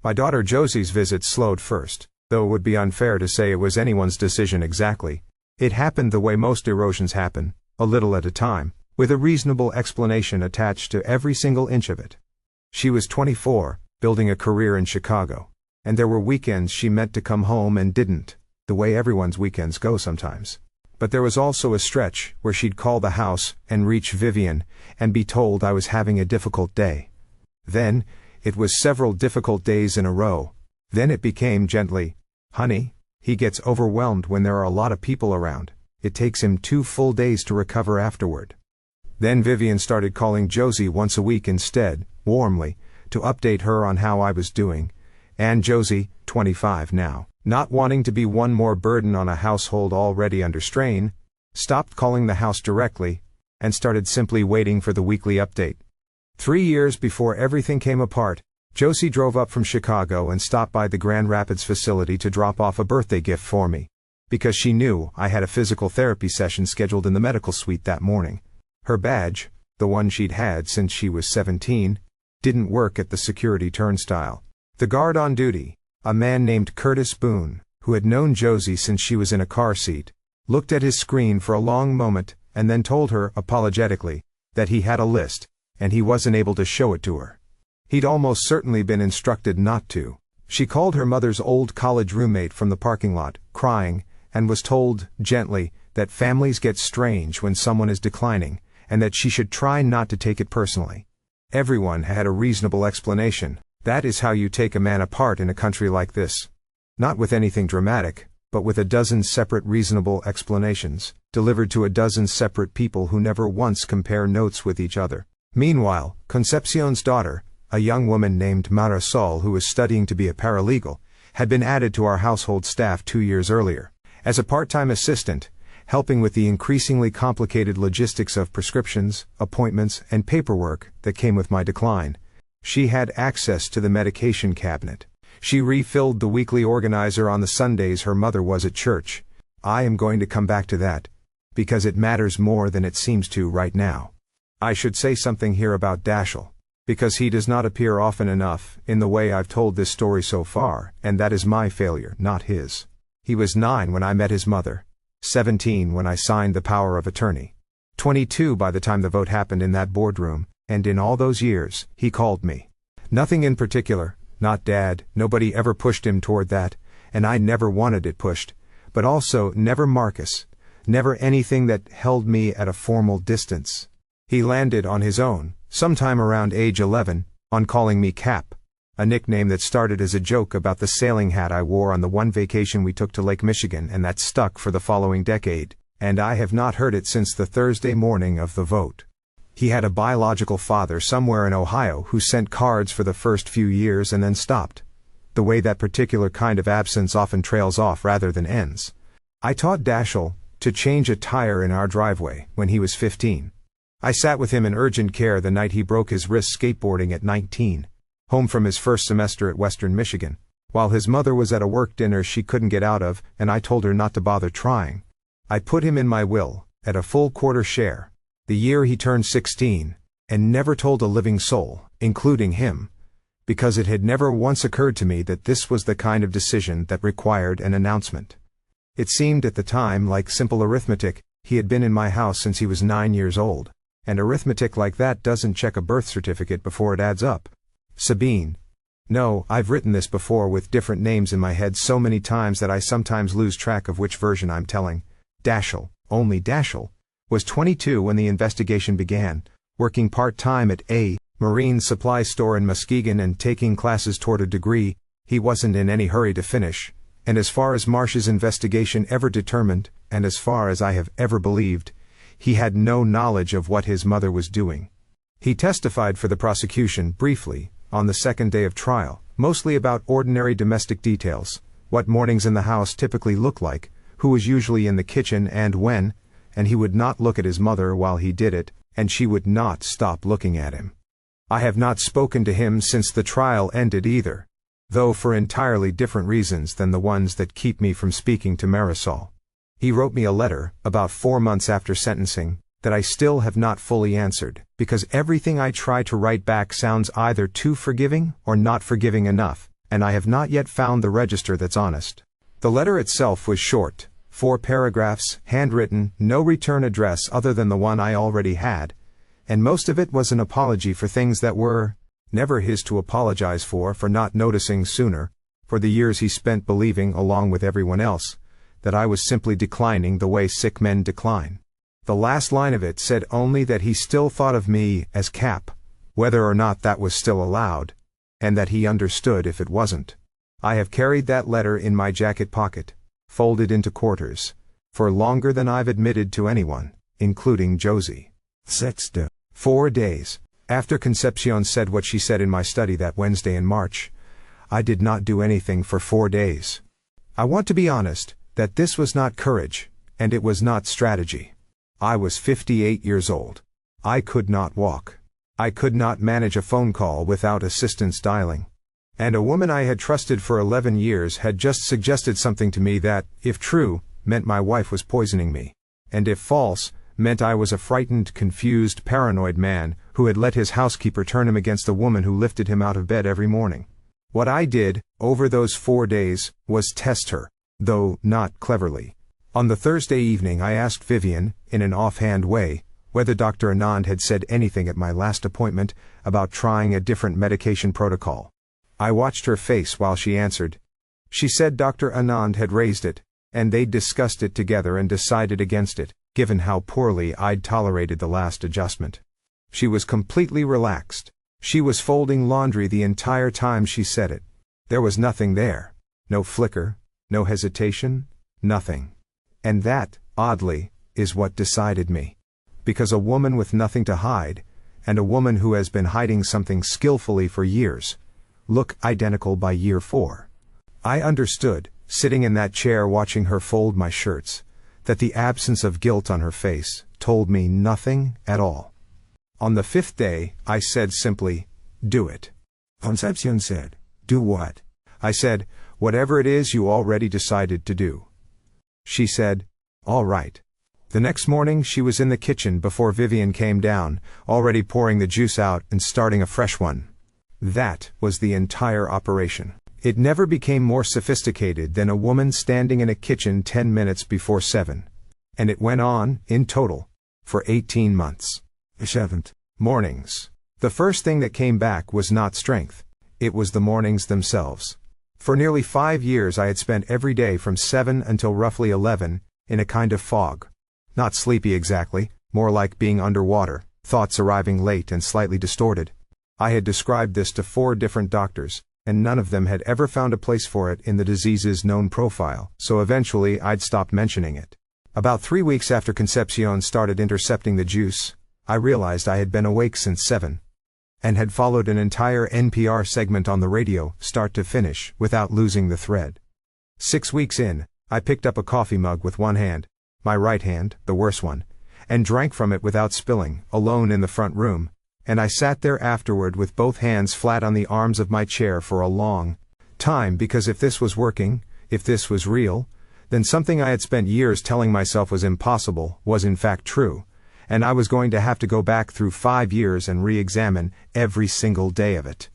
My daughter Josie's visit slowed first, though it would be unfair to say it was anyone's decision exactly. It happened the way most erosions happen, a little at a time, with a reasonable explanation attached to every single inch of it. She was 24, building a career in Chicago, and there were weekends she meant to come home and didn't, the way everyone's weekends go sometimes. But there was also a stretch where she'd call the house and reach Vivian and be told I was having a difficult day. Then, it was several difficult days in a row. Then it became gently, "Honey, he gets overwhelmed when there are a lot of people around. It takes him 2 full days to recover afterward." Then Vivian started calling Josie once a week instead, warmly, to update her on how I was doing. And Josie, 25 now, not wanting to be one more burden on a household already under strain, stopped calling the house directly, and started simply waiting for the weekly update. 3 years before everything came apart, Josie drove up from Chicago and stopped by the Grand Rapids facility to drop off a birthday gift for me, because she knew I had a physical therapy session scheduled in the medical suite that morning. Her badge, the one she'd had since she was 17, didn't work at the security turnstile. The guard on duty, a man named Curtis Boone, who had known Josie since she was in a car seat, looked at his screen for a long moment and then told her, apologetically, that he had a list, and he wasn't able to show it to her. He'd almost certainly been instructed not to. She called her mother's old college roommate from the parking lot, crying, and was told, gently, that families get strange when someone is declining, and that she should try not to take it personally. Everyone had a reasonable explanation. That is how you take a man apart in a country like this. Not with anything dramatic, but with a dozen separate reasonable explanations, delivered to a dozen separate people who never once compare notes with each other. Meanwhile, Concepcion's daughter, a young woman named Marisol who was studying to be a paralegal, had been added to our household staff 2 years earlier, as a part-time assistant, helping with the increasingly complicated logistics of prescriptions, appointments, and paperwork that came with my decline. She had access to the medication cabinet. She refilled the weekly organizer on the Sundays her mother was at church. I am going to come back to that, because it matters more than it seems to right now. I should say something here about Dashiell, because he does not appear often enough in the way I've told this story so far, and that is my failure, not his. He was 9 when I met his mother, 17 when I signed the power of attorney, 22 by the time the vote happened in that boardroom, and in all those years, he called me. Nothing in particular, not Dad, nobody ever pushed him toward that, and I never wanted it pushed, but also never Marcus, never anything that held me at a formal distance. He landed on his own, Sometime around age 11, on calling me Cap, a nickname that started as a joke about the sailing hat I wore on the one vacation we took to Lake Michigan and that stuck for the following decade, and I have not heard it since the Thursday morning of the vote. He had a biological father somewhere in Ohio who sent cards for the first few years and then stopped. The way that particular kind of absence often trails off rather than ends. I taught Dashiell to change a tire in our driveway when he was 15. I sat with him in urgent care the night he broke his wrist skateboarding at 19, home from his first semester at Western Michigan, while his mother was at a work dinner she couldn't get out of, and I told her not to bother trying. I put him in my will, at a full quarter share, the year he turned 16, and never told a living soul, including him, because it had never once occurred to me that this was the kind of decision that required an announcement. It seemed at the time like simple arithmetic. He had been in my house since he was 9 years old. And arithmetic like that doesn't check a birth certificate before it adds up. Sabine. No, I've written this before with different names in my head so many times that I sometimes lose track of which version I'm telling. Dashiell, only Dashiell, was 22 when the investigation began, working part-time at a marine supply store in Muskegon and taking classes toward a degree he wasn't in any hurry to finish. And as far as Marsh's investigation ever determined, and as far as I have ever believed, he had no knowledge of what his mother was doing. He testified for the prosecution briefly, on the second day of trial, mostly about ordinary domestic details, what mornings in the house typically look like, who was usually in the kitchen and when, and he would not look at his mother while he did it, and she would not stop looking at him. I have not spoken to him since the trial ended either, though for entirely different reasons than the ones that keep me from speaking to Marisol. He wrote me a letter, about 4 months after sentencing, that I still have not fully answered, because everything I try to write back sounds either too forgiving or not forgiving enough, and I have not yet found the register that's honest. The letter itself was short, 4 paragraphs, handwritten, no return address other than the one I already had, and most of it was an apology for things that were never his to apologize for not noticing sooner, for the years he spent believing, along with everyone else, that I was simply declining the way sick men decline. The last line of it said only that he still thought of me as Cap, whether or not that was still allowed, and that he understood if it wasn't. I have carried that letter in my jacket pocket, folded into quarters, for longer than I've admitted to anyone, including Josie. 4 days after Concepcion said what she said in my study that Wednesday in March, I did not do anything for 4 days. I want to be honest, that this was not courage, and it was not strategy. I was 58 years old. I could not walk. I could not manage a phone call without assistance dialing. And a woman I had trusted for 11 years had just suggested something to me that, if true, meant my wife was poisoning me, and if false, meant I was a frightened, confused, paranoid man who had let his housekeeper turn him against the woman who lifted him out of bed every morning. What I did, over those 4 days, was test her, though not cleverly. On the Thursday evening I asked Vivian, in an offhand way, whether Dr. Anand had said anything at my last appointment about trying a different medication protocol. I watched her face while she answered. She said Dr. Anand had raised it, and they'd discussed it together and decided against it, given how poorly I'd tolerated the last adjustment. She was completely relaxed. She was folding laundry the entire time she said it. There was nothing there. No flicker. No hesitation, nothing. And that, oddly, is what decided me. Because a woman with nothing to hide, and a woman who has been hiding something skillfully for years, look identical by year 4. I understood, sitting in that chair watching her fold my shirts, that the absence of guilt on her face told me nothing at all. On the 5th day, I said simply, "Do it." Concepcion said, "Do what?" I said, "Whatever it is you already decided to do." She said, "All right." The next morning she was in the kitchen before Vivian came down, already pouring the juice out and starting a fresh one. That was the entire operation. It never became more sophisticated than a woman standing in a kitchen 10 minutes before 7. And it went on, in total, for 18 months. 7 mornings. The first thing that came back was not strength. It was the mornings themselves. For nearly 5 years I had spent every day from 7 until roughly 11, in a kind of fog. Not sleepy exactly, more like being underwater, thoughts arriving late and slightly distorted. I had described this to 4 different doctors, and none of them had ever found a place for it in the disease's known profile, so eventually I'd stopped mentioning it. About 3 weeks after Concepcion started intercepting the juice, I realized I had been awake since 7, and had followed an entire NPR segment on the radio, start to finish, without losing the thread. 6 weeks in, I picked up a coffee mug with one hand, my right hand, the worse one, and drank from it without spilling, alone in the front room, and I sat there afterward with both hands flat on the arms of my chair for a long time, because if this was working, if this was real, then something I had spent years telling myself was impossible was in fact true, and I was going to have to go back through 5 years and re-examine every single day of it.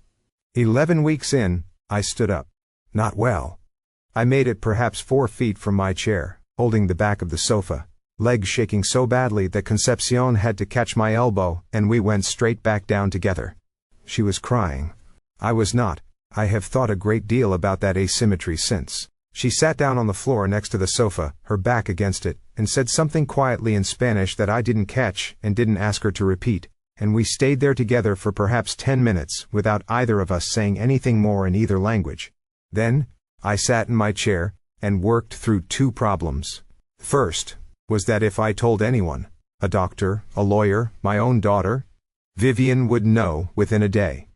11 weeks in, I stood up. Not well. I made it perhaps 4 feet from my chair, holding the back of the sofa, legs shaking so badly that Concepcion had to catch my elbow, and we went straight back down together. She was crying. I was not. I have thought a great deal about that asymmetry since. She sat down on the floor next to the sofa, her back against it, and said something quietly in Spanish that I didn't catch and didn't ask her to repeat, and we stayed there together for perhaps 10 minutes without either of us saying anything more in either language. Then, I sat in my chair and worked through 2 problems. First was that if I told anyone, a doctor, a lawyer, my own daughter, Vivian would know within a day.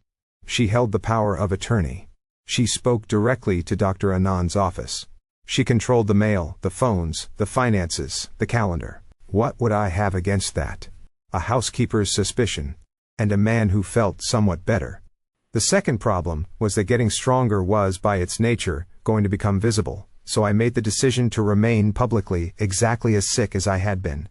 She held the power of attorney. She spoke directly to Dr. Anand's office. She controlled the mail, the phones, the finances, the calendar. What would I have against that? A housekeeper's suspicion, and a man who felt somewhat better. The second problem was that getting stronger was, by its nature, going to become visible, so I made the decision to remain publicly exactly as sick as I had been.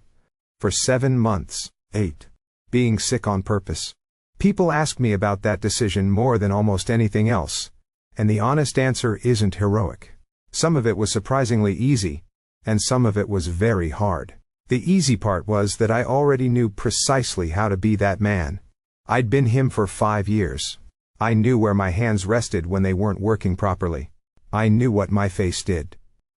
For 7 months, 8. Being sick on purpose. People ask me about that decision more than almost anything else, and the honest answer isn't heroic. Some of it was surprisingly easy, and some of it was very hard. The easy part was that I already knew precisely how to be that man. I'd been him for 5 years. I knew where my hands rested when they weren't working properly. I knew what my face did.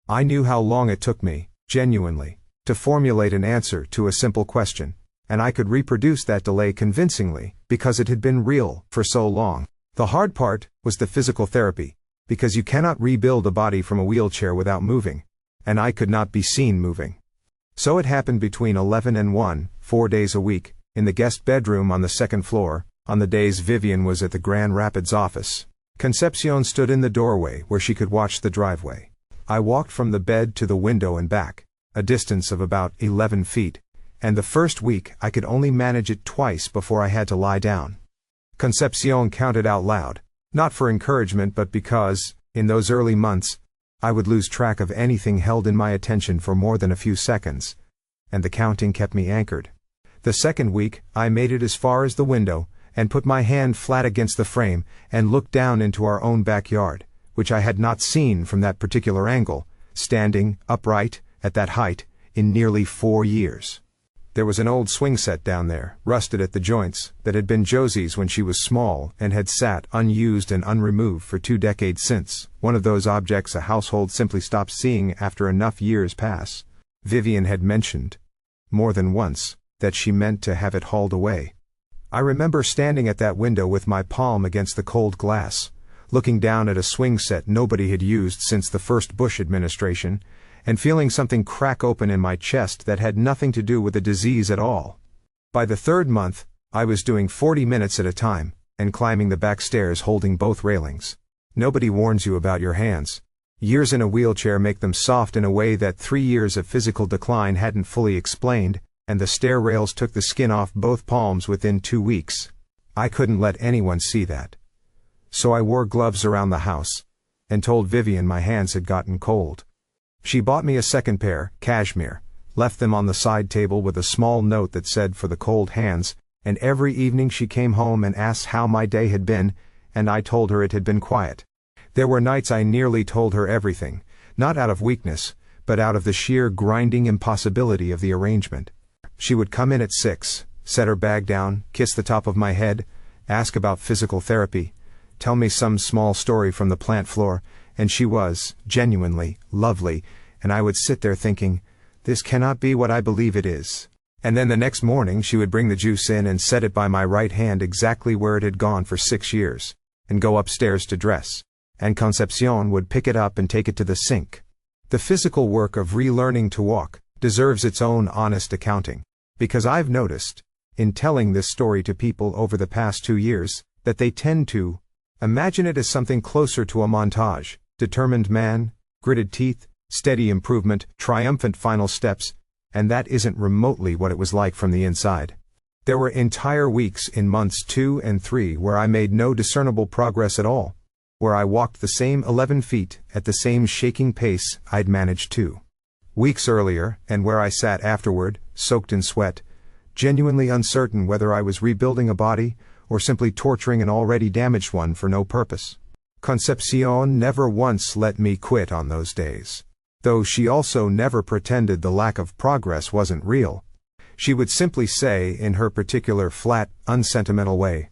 I knew how long it took me, genuinely, to formulate an answer to a simple question, and I could reproduce that delay convincingly, because it had been real for so long. The hard part was the physical therapy, because you cannot rebuild a body from a wheelchair without moving, and I could not be seen moving. So it happened between 11 and 1, 4 days a week, in the guest bedroom on the 2nd floor, on the days Vivian was at the Grand Rapids office. Concepcion stood in the doorway where she could watch the driveway. I walked from the bed to the window and back, a distance of about 11 feet, and the first week I could only manage it twice before I had to lie down. Concepcion counted out loud, not for encouragement but because, in those early months, I would lose track of anything held in my attention for more than a few seconds, and the counting kept me anchored. The second week, I made it as far as the window, and put my hand flat against the frame, and looked down into our own backyard, which I had not seen from that particular angle, standing upright, at that height, in nearly 4 years. There was an old swing set down there, rusted at the joints, that had been Josie's when she was small and had sat unused and unremoved for 2 decades since, one of those objects a household simply stops seeing after enough years pass. Vivian had mentioned, more than once, that she meant to have it hauled away. I remember standing at that window with my palm against the cold glass, looking down at a swing set nobody had used since the first Bush administration, and feeling something crack open in my chest that had nothing to do with the disease at all. By the 3rd month, I was doing 40 minutes at a time, and climbing the back stairs holding both railings. Nobody warns you about your hands. Years in a wheelchair make them soft in a way that 3 years of physical decline hadn't fully explained, and the stair rails took the skin off both palms within 2 weeks. I couldn't let anyone see that. So I wore gloves around the house, and told Vivian my hands had gotten cold. She bought me a second pair, cashmere, left them on the side table with a small note that said for the cold hands, and every evening she came home and asked how my day had been, and I told her it had been quiet. There were nights I nearly told her everything, not out of weakness, but out of the sheer grinding impossibility of the arrangement. She would come in at 6, set her bag down, kiss the top of my head, ask about physical therapy, tell me some small story from the plant floor, and she was, genuinely, lovely, and I would sit there thinking, this cannot be what I believe it is. And then the next morning she would bring the juice in and set it by my right hand exactly where it had gone for 6 years, and go upstairs to dress. And Concepcion would pick it up and take it to the sink. The physical work of relearning to walk deserves its own honest accounting, because I've noticed, in telling this story to people over the past 2 years, that they tend to imagine it as something closer to a montage: determined man, gritted teeth, steady improvement, triumphant final steps, and that isn't remotely what it was like from the inside. There were entire weeks in months 2 and 3 where I made no discernible progress at all, where I walked the same 11 feet at the same shaking pace I'd managed 2 weeks earlier, and where I sat afterward, soaked in sweat, genuinely uncertain whether I was rebuilding a body or simply torturing an already damaged one for no purpose. Concepcion never once let me quit on those days, though she also never pretended the lack of progress wasn't real. She would simply say, in her particular flat, unsentimental way,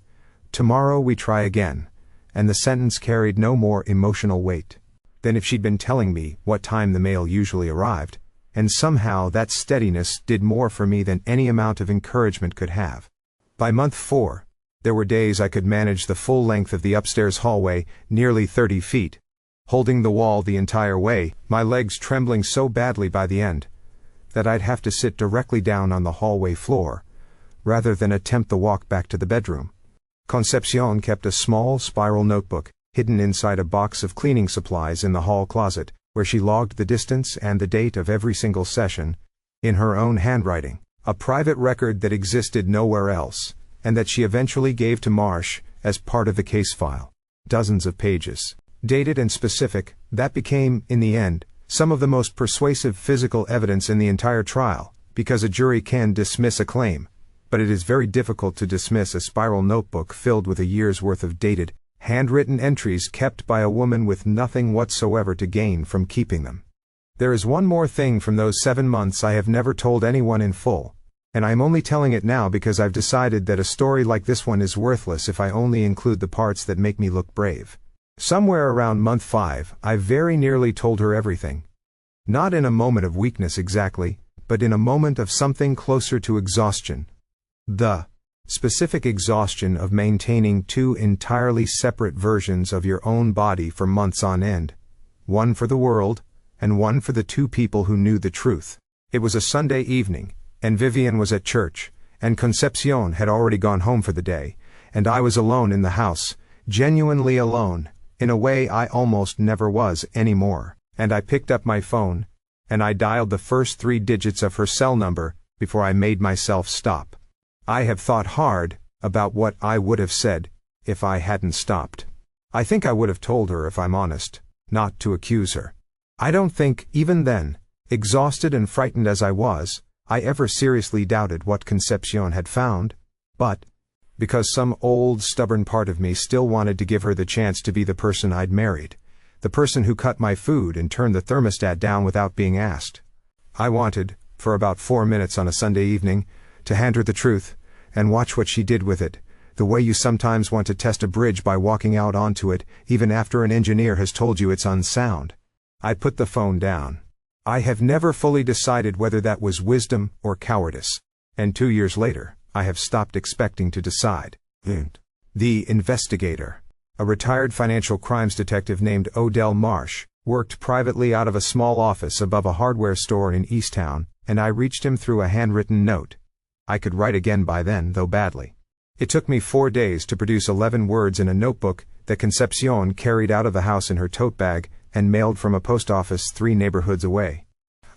"Tomorrow we try again," and the sentence carried no more emotional weight than if she'd been telling me what time the mail usually arrived, and somehow that steadiness did more for me than any amount of encouragement could have. By month 4, there were days I could manage the full length of the upstairs hallway, nearly 30 feet, holding the wall the entire way, my legs trembling so badly by the end that I'd have to sit directly down on the hallway floor, rather than attempt the walk back to the bedroom. Concepcion kept a small spiral notebook, hidden inside a box of cleaning supplies in the hall closet, where she logged the distance and the date of every single session, in her own handwriting, a private record that existed nowhere else, and that she eventually gave to Marsh as part of the case file. Dozens of pages, dated and specific, that became, in the end, some of the most persuasive physical evidence in the entire trial, because a jury can dismiss a claim, but it is very difficult to dismiss a spiral notebook filled with a year's worth of dated, handwritten entries kept by a woman with nothing whatsoever to gain from keeping them. There is one more thing from those 7 months I have never told anyone in full, and I am only telling it now because I've decided that a story like this one is worthless if I only include the parts that make me look brave. Somewhere around month 5, I very nearly told her everything. Not in a moment of weakness exactly, but in a moment of something closer to exhaustion. The specific exhaustion of maintaining 2 entirely separate versions of your own body for months on end, one for the world, and one for the 2 people who knew the truth. It was a Sunday evening, and Vivian was at church, and Concepcion had already gone home for the day, and I was alone in the house, genuinely alone, in a way I almost never was anymore, and I picked up my phone, and I dialed the first 3 digits of her cell number before I made myself stop. I have thought hard about what I would have said if I hadn't stopped. I think I would have told her, if I'm honest, not to accuse her. I don't think, even then, exhausted and frightened as I was, I ever seriously doubted what Concepcion had found, but, because some old, stubborn part of me still wanted to give her the chance to be the person I'd married, the person who cut my food and turned the thermostat down without being asked. I wanted, for about 4 minutes on a Sunday evening, to hand her the truth, and watch what she did with it, the way you sometimes want to test a bridge by walking out onto it, even after an engineer has told you it's unsound. I put the phone down. I have never fully decided whether that was wisdom or cowardice, and 2 years later, I have stopped expecting to decide. The investigator, a retired financial crimes detective named Odell Marsh, worked privately out of a small office above a hardware store in Easttown, and I reached him through a handwritten note. I could write again by then, though badly. It took me 4 days to produce 11 words in a notebook that Concepcion carried out of the house in her tote bag and mailed from a post office 3 neighborhoods away.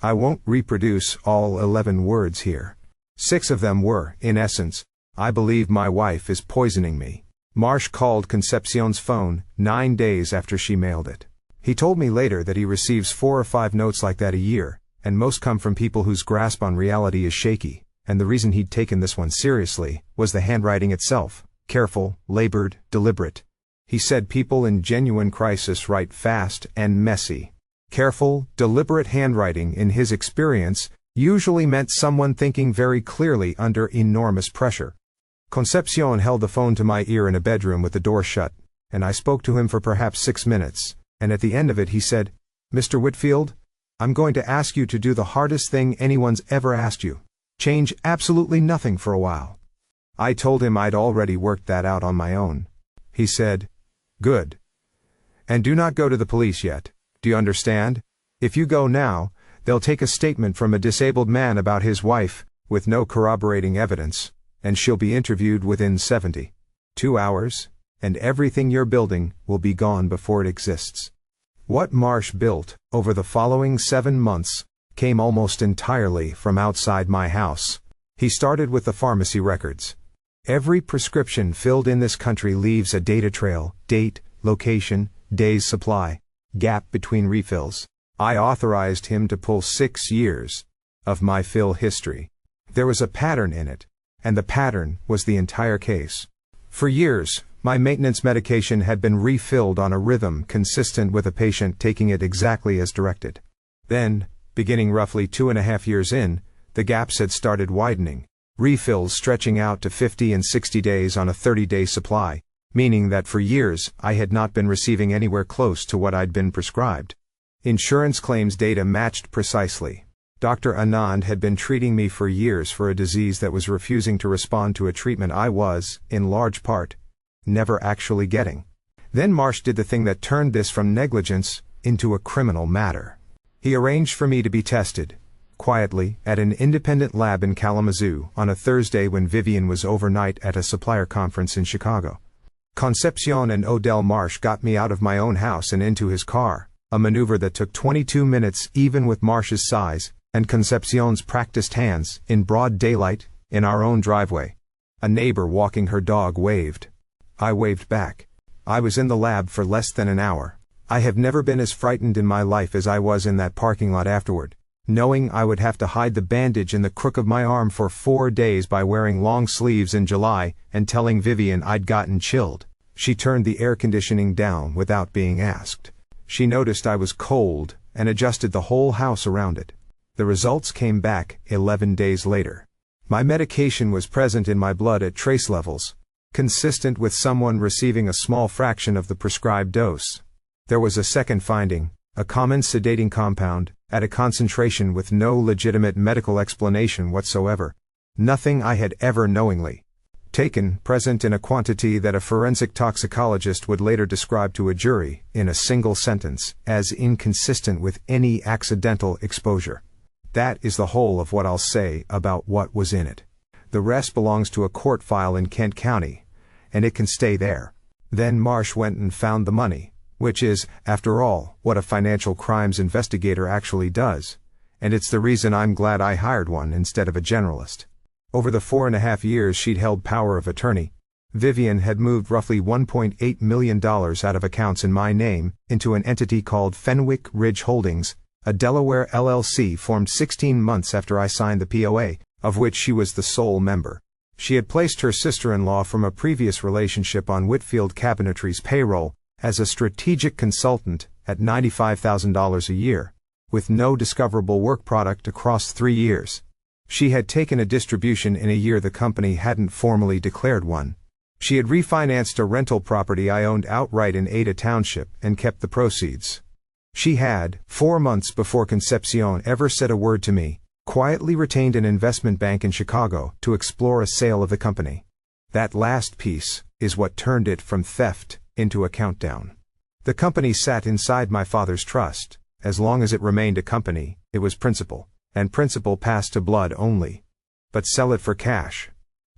I won't reproduce all 11 words here. 6 of them were, in essence, "I believe my wife is poisoning me." Marsh called Concepcion's phone 9 days after she mailed it. He told me later that he receives 4 or 5 notes like that a year, and most come from people whose grasp on reality is shaky. And the reason he'd taken this one seriously was the handwriting itself, careful, labored, deliberate. He said people in genuine crisis write fast and messy. Careful, deliberate handwriting, in his experience, usually meant someone thinking very clearly under enormous pressure. Concepcion held the phone to my ear in a bedroom with the door shut, and I spoke to him for perhaps 6 minutes, and at the end of it he said, "Mr. Whitfield, I'm going to ask you to do the hardest thing anyone's ever asked you. Change absolutely nothing for a while. I told him I'd already worked that out on my own. He said, "Good. And do not go to the police yet, do you understand? If you go now, they'll take a statement from a disabled man about his wife, with no corroborating evidence, and she'll be interviewed within 72 hours, and everything you're building will be gone before it exists." What Marsh built, over the following 7 months, came almost entirely from outside my house. He started with the pharmacy records. Every prescription filled in this country leaves a data trail: date, location, day's supply, gap between refills. I authorized him to pull 6 years of my fill history. There was a pattern in it, and the pattern was the entire case. For years, my maintenance medication had been refilled on a rhythm consistent with a patient taking it exactly as directed. Then, beginning roughly 2.5 years in, the gaps had started widening, refills stretching out to 50 and 60 days on a 30-day supply, meaning that for years I had not been receiving anywhere close to what I'd been prescribed. Insurance claims data matched precisely. Dr. Anand had been treating me for years for a disease that was refusing to respond to a treatment I was, in large part, never actually getting. Then Marsh did the thing that turned this from negligence into a criminal matter. He arranged for me to be tested, quietly, at an independent lab in Kalamazoo on a Thursday when Vivian was overnight at a supplier conference in Chicago. Concepcion and Odell Marsh got me out of my own house and into his car, a maneuver that took 22 minutes even with Marsh's size and Concepcion's practiced hands, in broad daylight, in our own driveway. A neighbor walking her dog waved. I waved back. I was in the lab for less than an hour. I have never been as frightened in my life as I was in that parking lot afterward, knowing I would have to hide the bandage in the crook of my arm for 4 days by wearing long sleeves in July and telling Vivian I'd gotten chilled. She turned the air conditioning down without being asked. She noticed I was cold and adjusted the whole house around it. The results came back 11 days later. My medication was present in my blood at trace levels, consistent with someone receiving a small fraction of the prescribed dose. There was a second finding, a common sedating compound, at a concentration with no legitimate medical explanation whatsoever. Nothing I had ever knowingly taken, present in a quantity that a forensic toxicologist would later describe to a jury, in a single sentence, as inconsistent with any accidental exposure. That is the whole of what I'll say about what was in it. The rest belongs to a court file in Kent County, and it can stay there. Then Marsh went and found the money, which is, after all, what a financial crimes investigator actually does, and it's the reason I'm glad I hired one instead of a generalist. Over the 4.5 years she'd held power of attorney, Vivian had moved roughly $1.8 million out of accounts in my name into an entity called Fenwick Ridge Holdings, a Delaware LLC formed 16 months after I signed the POA, of which she was the sole member. She had placed her sister-in-law from a previous relationship on Whitfield Cabinetry's payroll as a strategic consultant at $95,000 a year, with no discoverable work product across 3 years. She had taken a distribution in a year the company hadn't formally declared one. She had refinanced a rental property I owned outright in Ada Township and kept the proceeds. She had, 4 months before Concepcion ever said a word to me, quietly retained an investment bank in Chicago to explore a sale of the company. That last piece is what turned it from theft into a countdown. The company sat inside my father's trust. As long as it remained a company, it was principal, and principal passed to blood only. But sell it for cash,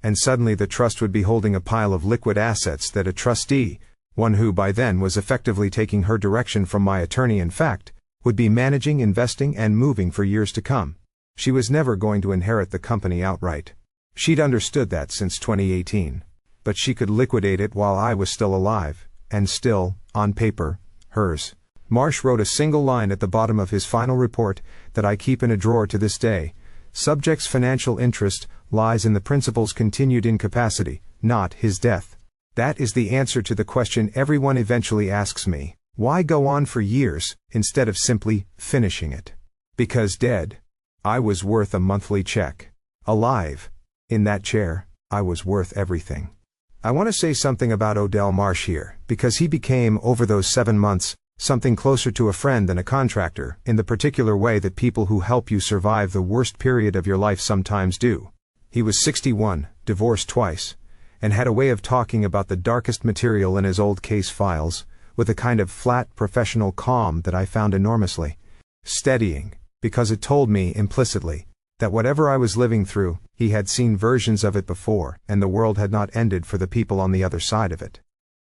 and suddenly the trust would be holding a pile of liquid assets that a trustee, one who by then was effectively taking her direction from my attorney in fact, would be managing, investing, and moving for years to come. She was never going to inherit the company outright. She'd understood that since 2018. But she could liquidate it while I was still alive, and still, on paper, hers. Marsh wrote a single line at the bottom of his final report that I keep in a drawer to this day. Subject's financial interest lies in the principal's continued incapacity, not his death. That is the answer to the question everyone eventually asks me. Why go on for years, instead of simply finishing it? Because dead, I was worth a monthly check. Alive, in that chair, I was worth everything. I want to say something about Odell Marsh here, because he became, over those 7 months, Something closer to a friend than a contractor, in the particular way that people who help you survive the worst period of your life sometimes do. He was 61, divorced twice, and had a way of talking about the darkest material in his old case files, with a kind of flat professional calm that I found enormously steadying, because it told me, implicitly, that whatever I was living through, he had seen versions of it before, and the world had not ended for the people on the other side of it.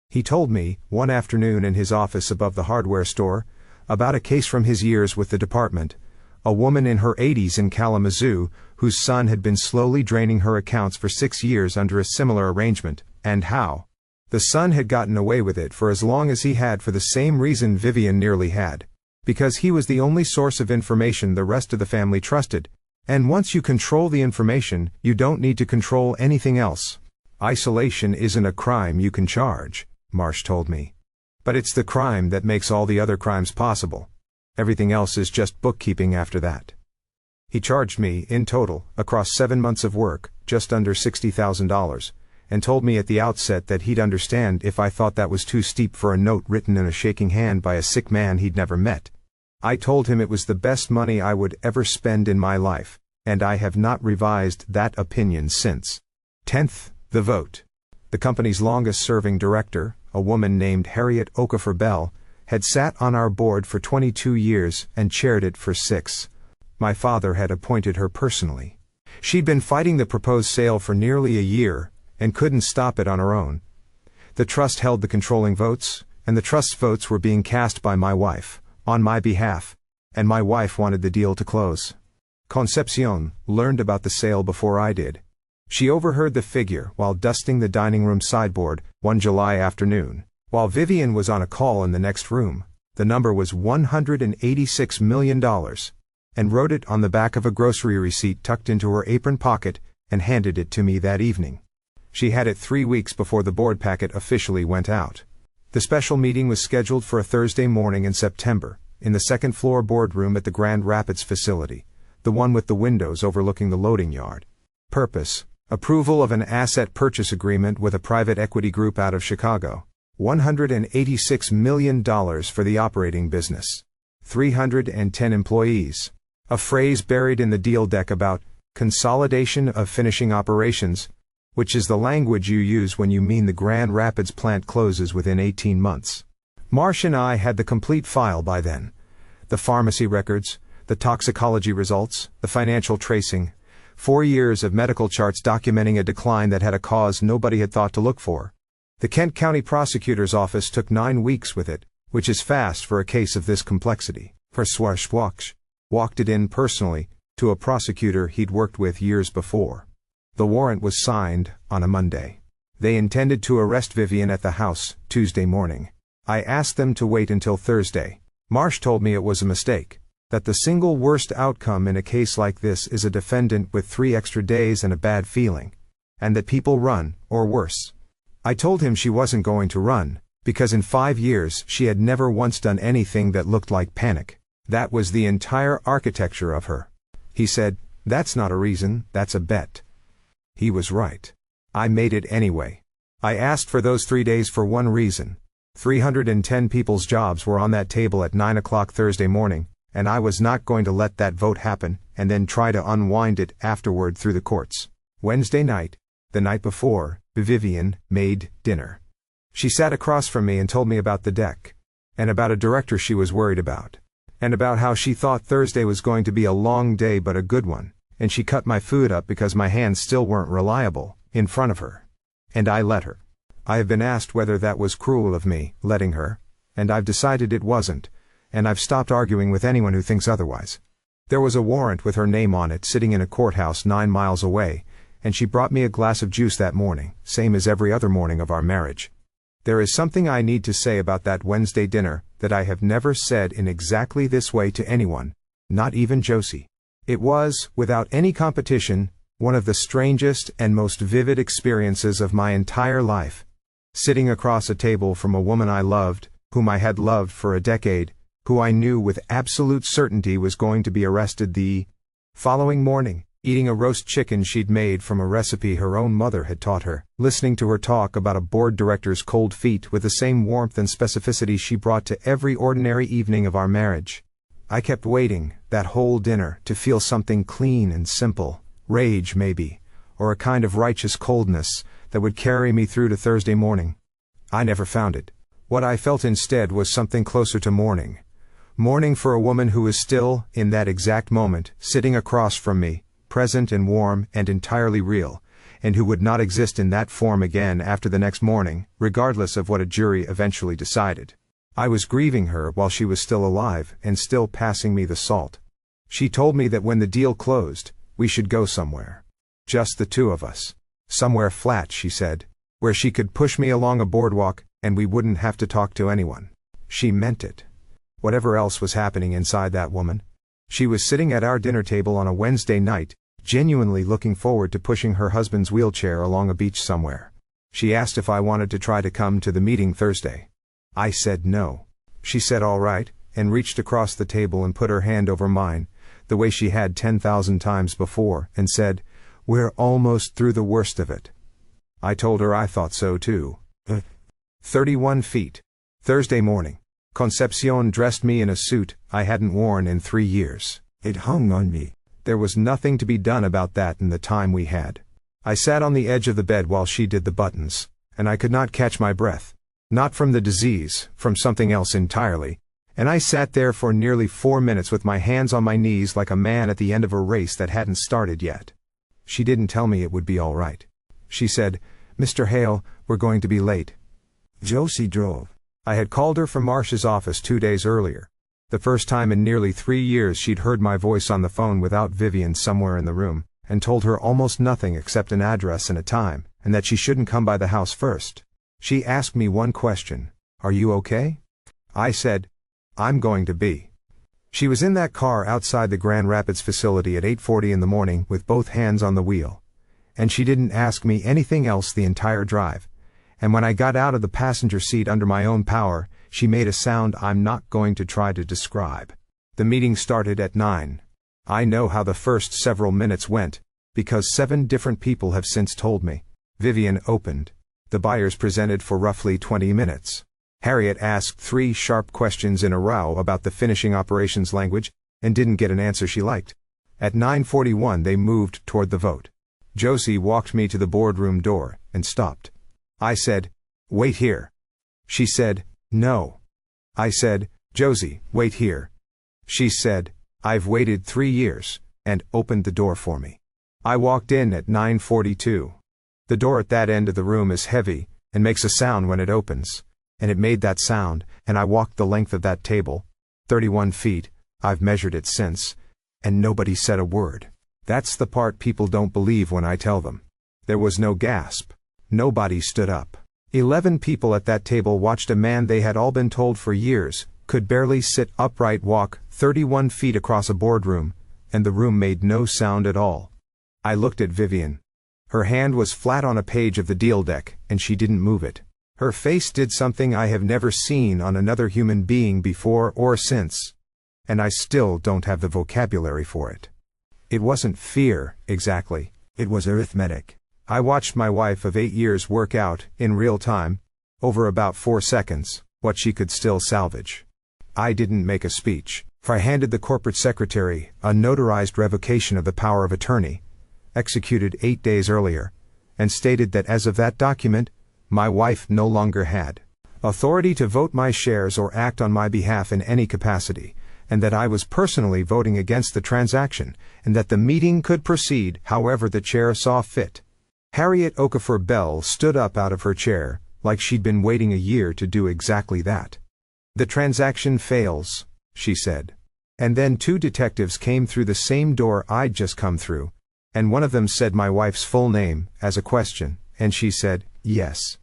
He told me, one afternoon in his office above the hardware store, about a case from his years with the department, a woman in her 80s in Kalamazoo, whose son had been slowly draining her accounts for 6 years under a similar arrangement, and how the son had gotten away with it for as long as he had for the same reason Vivian nearly had. Because he was the only source of information the rest of the family trusted, and once you control the information, you don't need to control anything else. Isolation isn't a crime you can charge, Marsh told me. But it's the crime that makes all the other crimes possible. Everything else is just bookkeeping after that. He charged me, in total, across 7 months of work, just under $60,000, and told me at the outset that he'd understand if I thought that was too steep for a note written in a shaking hand by a sick man he'd never met. I told him it was the best money I would ever spend in my life, and I have not revised that opinion since. 10th, the vote. The company's longest-serving director, a woman named Harriet Okafor Bell, had sat on our board for 22 years and chaired it for 6. My father had appointed her personally. She'd been fighting the proposed sale for nearly a year, and couldn't stop it on her own. The trust held the controlling votes, and the trust's votes were being cast by my wife, on my behalf, and my wife wanted the deal to close. Concepcion learned about the sale before I did. She overheard the figure while dusting the dining room sideboard one July afternoon, while Vivian was on a call in the next room. The number was $186 million, and wrote it on the back of a grocery receipt tucked into her apron pocket and handed it to me that evening. She had it 3 weeks before the board packet officially went out. The special meeting was scheduled for a Thursday morning in September, in the second-floor boardroom at the Grand Rapids facility, the one with the windows overlooking the loading yard. Purpose: approval of an asset purchase agreement with a private equity group out of Chicago. $186 million for the operating business. 310 employees. A phrase buried in the deal deck about consolidation of finishing operations, which is the language you use when you mean the Grand Rapids plant closes within 18 months. Marsh and I had the complete file by then. The pharmacy records, the toxicology results, the financial tracing, 4 years of medical charts documenting a decline that had a cause nobody had thought to look for. The Kent County Prosecutor's Office took 9 weeks with it, which is fast for a case of this complexity. Swatch walked it in personally, to a prosecutor he'd worked with years before. The warrant was signed on a Monday. They intended to arrest Vivian at the house Tuesday morning. I asked them to wait until Thursday. Marsh told me it was a mistake, that the single worst outcome in a case like this is a defendant with 3 extra days and a bad feeling, and that people run, or worse. I told him she wasn't going to run, because in 5 years she had never once done anything that looked like panic. That was the entire architecture of her. He said, "That's not a reason, that's a bet." He was right. I made it anyway. I asked for those 3 days for one reason. 310 people's jobs were on that table at 9 o'clock Thursday morning, and I was not going to let that vote happen and then try to unwind it afterward through the courts. Wednesday night, the night before, Vivian made dinner. She sat across from me and told me about the deck, and about a director she was worried about, and about how she thought Thursday was going to be a long day but a good one, and she cut my food up because my hands still weren't reliable, in front of her. And I let her. I have been asked whether that was cruel of me, letting her, and I've decided it wasn't, and I've stopped arguing with anyone who thinks otherwise. There was a warrant with her name on it sitting in a courthouse 9 miles away, and she brought me a glass of juice that morning, same as every other morning of our marriage. There is something I need to say about that Wednesday dinner that I have never said in exactly this way to anyone, not even Josie. It was, without any competition, one of the strangest and most vivid experiences of my entire life. Sitting across a table from a woman I loved, whom I had loved for a decade, who I knew with absolute certainty was going to be arrested the following morning, eating a roast chicken she'd made from a recipe her own mother had taught her, listening to her talk about a board director's cold feet with the same warmth and specificity she brought to every ordinary evening of our marriage. I kept waiting, that whole dinner, to feel something clean and simple, rage maybe, or a kind of righteous coldness that would carry me through to Thursday morning. I never found it. What I felt instead was something closer to mourning. Mourning for a woman who was still, in that exact moment, sitting across from me, present and warm and entirely real, and who would not exist in that form again after the next morning, regardless of what a jury eventually decided. I was grieving her while she was still alive and still passing me the salt. She told me that when the deal closed, we should go somewhere. Just the two of us. Somewhere flat, she said, where she could push me along a boardwalk and we wouldn't have to talk to anyone. She meant it. Whatever else was happening inside that woman. She was sitting at our dinner table on a Wednesday night, genuinely looking forward to pushing her husband's wheelchair along a beach somewhere. She asked if I wanted to try to come to the meeting Thursday. I said no. She said all right, and reached across the table and put her hand over mine, the way she had 10,000 times before, and said, "We're almost through the worst of it." I told her I thought so too. 31 feet. Thursday morning. Concepcion dressed me in a suit I hadn't worn in 3 years. It hung on me. There was nothing to be done about that in the time we had. I sat on the edge of the bed while she did the buttons, and I could not catch my breath. Not from the disease, from something else entirely, and I sat there for nearly 4 minutes with my hands on my knees like a man at the end of a race that hadn't started yet. She didn't tell me it would be all right. She said, "Mr. Hale, we're going to be late." Josie drove. I had called her from Marsh's office 2 days earlier. The first time in nearly 3 years she'd heard my voice on the phone without Vivian somewhere in the room, and told her almost nothing except an address and a time, and that she shouldn't come by the house first. She asked me one question: "Are you okay?" I said, "I'm going to be." She was in that car outside the Grand Rapids facility at 8:40 in the morning with both hands on the wheel. And she didn't ask me anything else the entire drive. And when I got out of the passenger seat under my own power, she made a sound I'm not going to try to describe. The meeting started at 9. I know how the first several minutes went, because 7 different people have since told me. Vivian opened. The buyers presented for roughly 20 minutes. Harriet asked 3 sharp questions in a row about the finishing operations language, and didn't get an answer she liked. At 9:41 they moved toward the vote. Josie walked me to the boardroom door, and stopped. I said, "Wait here." She said, "No." I said, "Josie, wait here." She said, "I've waited 3 years," and opened the door for me. I walked in at 9:42. The door at that end of the room is heavy, and makes a sound when it opens. And it made that sound, and I walked the length of that table, 31 feet, I've measured it since, and nobody said a word. That's the part people don't believe when I tell them. There was no gasp. Nobody stood up. 11 people at that table watched a man they had all been told for years could barely sit upright walk 31 feet across a boardroom, and the room made no sound at all. I looked at Vivian. Her hand was flat on a page of the deal deck, and she didn't move it. Her face did something I have never seen on another human being before or since, and I still don't have the vocabulary for it. It wasn't fear, exactly. It was arithmetic. I watched my wife of 8 years work out, in real time, over about 4 seconds, what she could still salvage. I didn't make a speech, for I handed the corporate secretary a notarized revocation of the power of attorney, executed 8 days earlier, and stated that as of that document, my wife no longer had authority to vote my shares or act on my behalf in any capacity, and that I was personally voting against the transaction, and that the meeting could proceed however the chair saw fit. Harriet Okafor Bell stood up out of her chair, like she'd been waiting a year to do exactly that. "The transaction fails," she said. And then 2 detectives came through the same door I'd just come through, and one of them said my wife's full name, as a question, and she said, "Yes."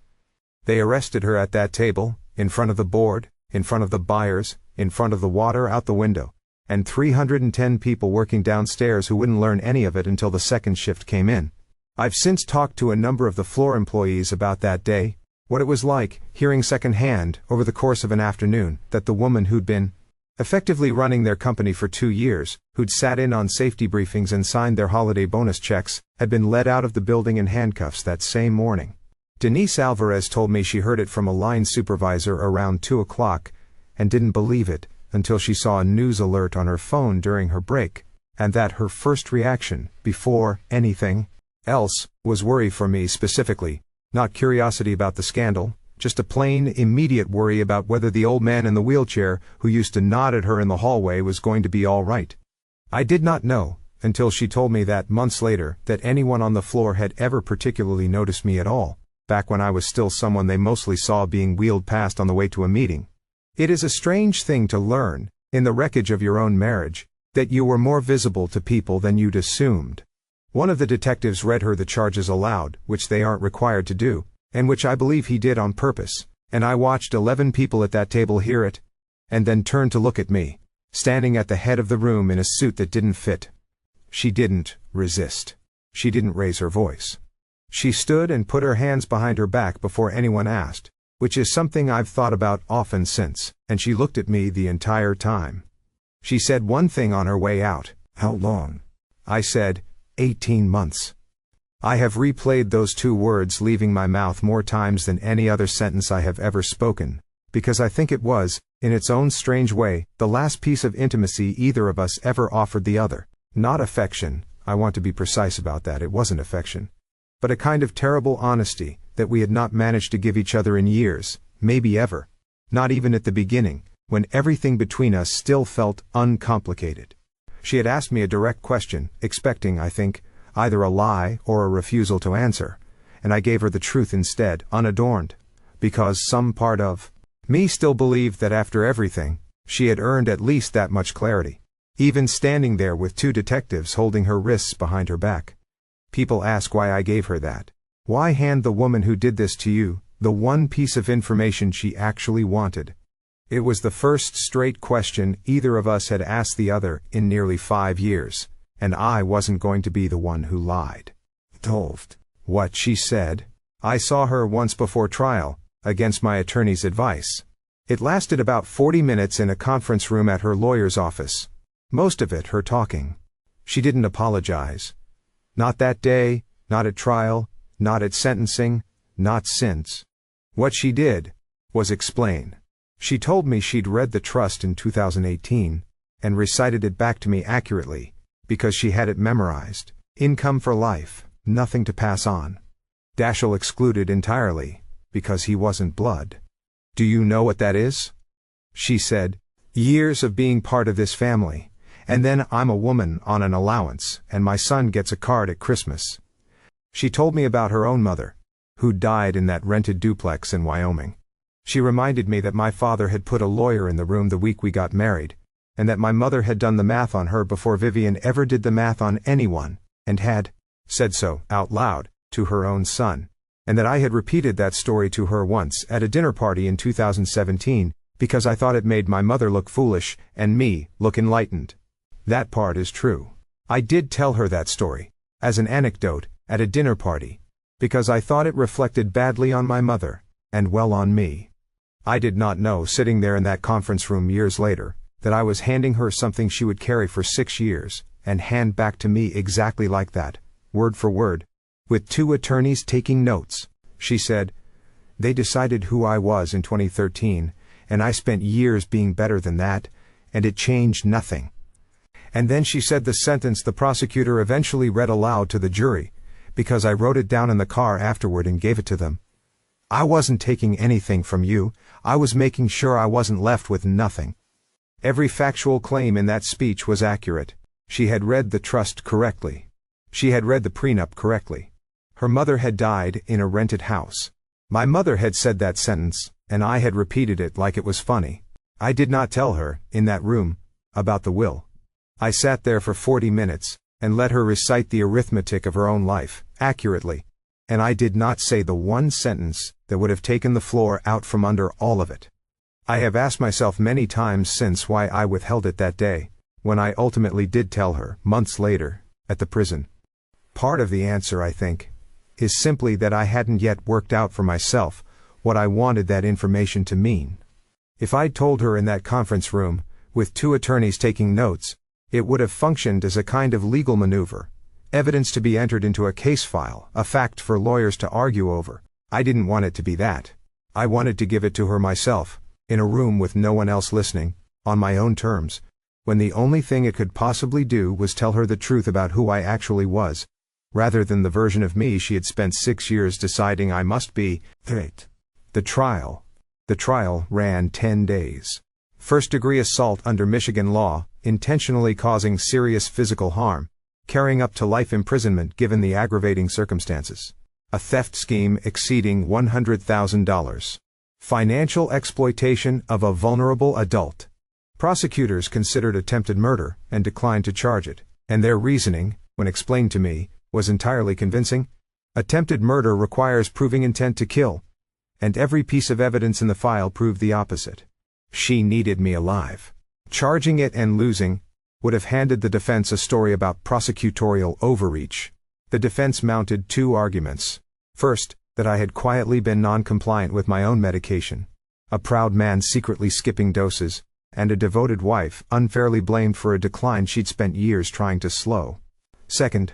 They arrested her at that table, in front of the board, in front of the buyers, in front of the water out the window, and 310 people working downstairs who wouldn't learn any of it until the second shift came in. I've since talked to a number of the floor employees about that day, what it was like, hearing secondhand, over the course of an afternoon, that the woman who'd been effectively running their company for 2 years, who'd sat in on safety briefings and signed their holiday bonus checks, had been led out of the building in handcuffs that same morning. Denise Alvarez told me she heard it from a line supervisor around 2 o'clock, and didn't believe it until she saw a news alert on her phone during her break, and that her first reaction, before anything else, was worry for me specifically, not curiosity about the scandal, just a plain, immediate worry about whether the old man in the wheelchair who used to nod at her in the hallway was going to be all right. I did not know, until she told me that months later, that anyone on the floor had ever particularly noticed me at all, back when I was still someone they mostly saw being wheeled past on the way to a meeting. It is a strange thing to learn, in the wreckage of your own marriage, that you were more visible to people than you'd assumed. One of the detectives read her the charges aloud, which they aren't required to do, and which I believe he did on purpose, and I watched 11 people at that table hear it, and then turn to look at me, standing at the head of the room in a suit that didn't fit. She didn't resist. She didn't raise her voice. She stood and put her hands behind her back before anyone asked, which is something I've thought about often since, and she looked at me the entire time. She said one thing on her way out. "How long?" I said, 18 months. I have replayed those 2 words leaving my mouth more times than any other sentence I have ever spoken, because I think it was, in its own strange way, the last piece of intimacy either of us ever offered the other. Not affection, I want to be precise about that, it wasn't affection. But a kind of terrible honesty that we had not managed to give each other in years, maybe ever. Not even at the beginning, when everything between us still felt uncomplicated. She had asked me a direct question, expecting, I think, either a lie or a refusal to answer, and I gave her the truth instead, unadorned, because some part of me still believed that after everything, she had earned at least that much clarity, even standing there with 2 detectives holding her wrists behind her back. People ask why I gave her that. Why hand the woman who did this to you the one piece of information she actually wanted? It was the first straight question either of us had asked the other in nearly 5 years. And I wasn't going to be the one who lied. Told what she said. I saw her once before trial, against my attorney's advice. It lasted about 40 minutes in a conference room at her lawyer's office. Most of it her talking. She didn't apologize. Not that day, not at trial, not at sentencing, not since. What she did was explain. She told me she'd read the trust in 2018, and recited it back to me accurately, because she had it memorized. Income for life, nothing to pass on. Daschle excluded entirely, because he wasn't blood. Do you know what that is? She said, years of being part of this family, and then I'm a woman on an allowance, and my son gets a card at Christmas. She told me about her own mother, who died in that rented duplex in Wyoming. She reminded me that my father had put a lawyer in the room the week we got married, and that my mother had done the math on her before Vivian ever did the math on anyone, and had said so, out loud, to her own son, and that I had repeated that story to her once at a dinner party in 2017, because I thought it made my mother look foolish, and me look enlightened. That part is true. I did tell her that story, as an anecdote, at a dinner party, because I thought it reflected badly on my mother, and well on me. I did not know, sitting there in that conference room years later, that I was handing her something she would carry for 6 years, and hand back to me exactly like that, word for word, with 2 attorneys taking notes. She said, "They decided who I was in 2013, and I spent years being better than that, and it changed nothing." And then she said the sentence the prosecutor eventually read aloud to the jury, because I wrote it down in the car afterward and gave it to them. "I wasn't taking anything from you, I was making sure I wasn't left with nothing." Every factual claim in that speech was accurate. She had read the trust correctly. She had read the prenup correctly. Her mother had died in a rented house. My mother had said that sentence, and I had repeated it like it was funny. I did not tell her, in that room, about the will. I sat there for 40 minutes, and let her recite the arithmetic of her own life, accurately, and I did not say the one sentence that would have taken the floor out from under all of it. I have asked myself many times since why I withheld it that day, when I ultimately did tell her, months later, at the prison. Part of the answer, I think, is simply that I hadn't yet worked out for myself what I wanted that information to mean. If I'd told her in that conference room, With two attorneys taking notes, it would have functioned as a kind of legal maneuver. Evidence to be entered into a case file, a fact for lawyers to argue over. I didn't want it to be that. I wanted to give it to her myself, in a room with no one else listening, on my own terms, when the only thing it could possibly do was tell her the truth about who I actually was, rather than the version of me she had spent 6 years deciding I must be. The trial ran 10 days. First-degree assault under Michigan law, intentionally causing serious physical harm, carrying up to life imprisonment given the aggravating circumstances. A theft scheme exceeding $100,000. Financial exploitation of a vulnerable adult. Prosecutors considered attempted murder and declined to charge it, and their reasoning, when explained to me, was entirely convincing. Attempted murder requires proving intent to kill, and every piece of evidence in the file proved the opposite. She needed me alive. Charging it and losing would have handed the defense a story about prosecutorial overreach. The defense mounted two arguments. First, that I had quietly been non-compliant with my own medication, a proud man secretly skipping doses, and a devoted wife unfairly blamed for a decline she'd spent years trying to slow. Second,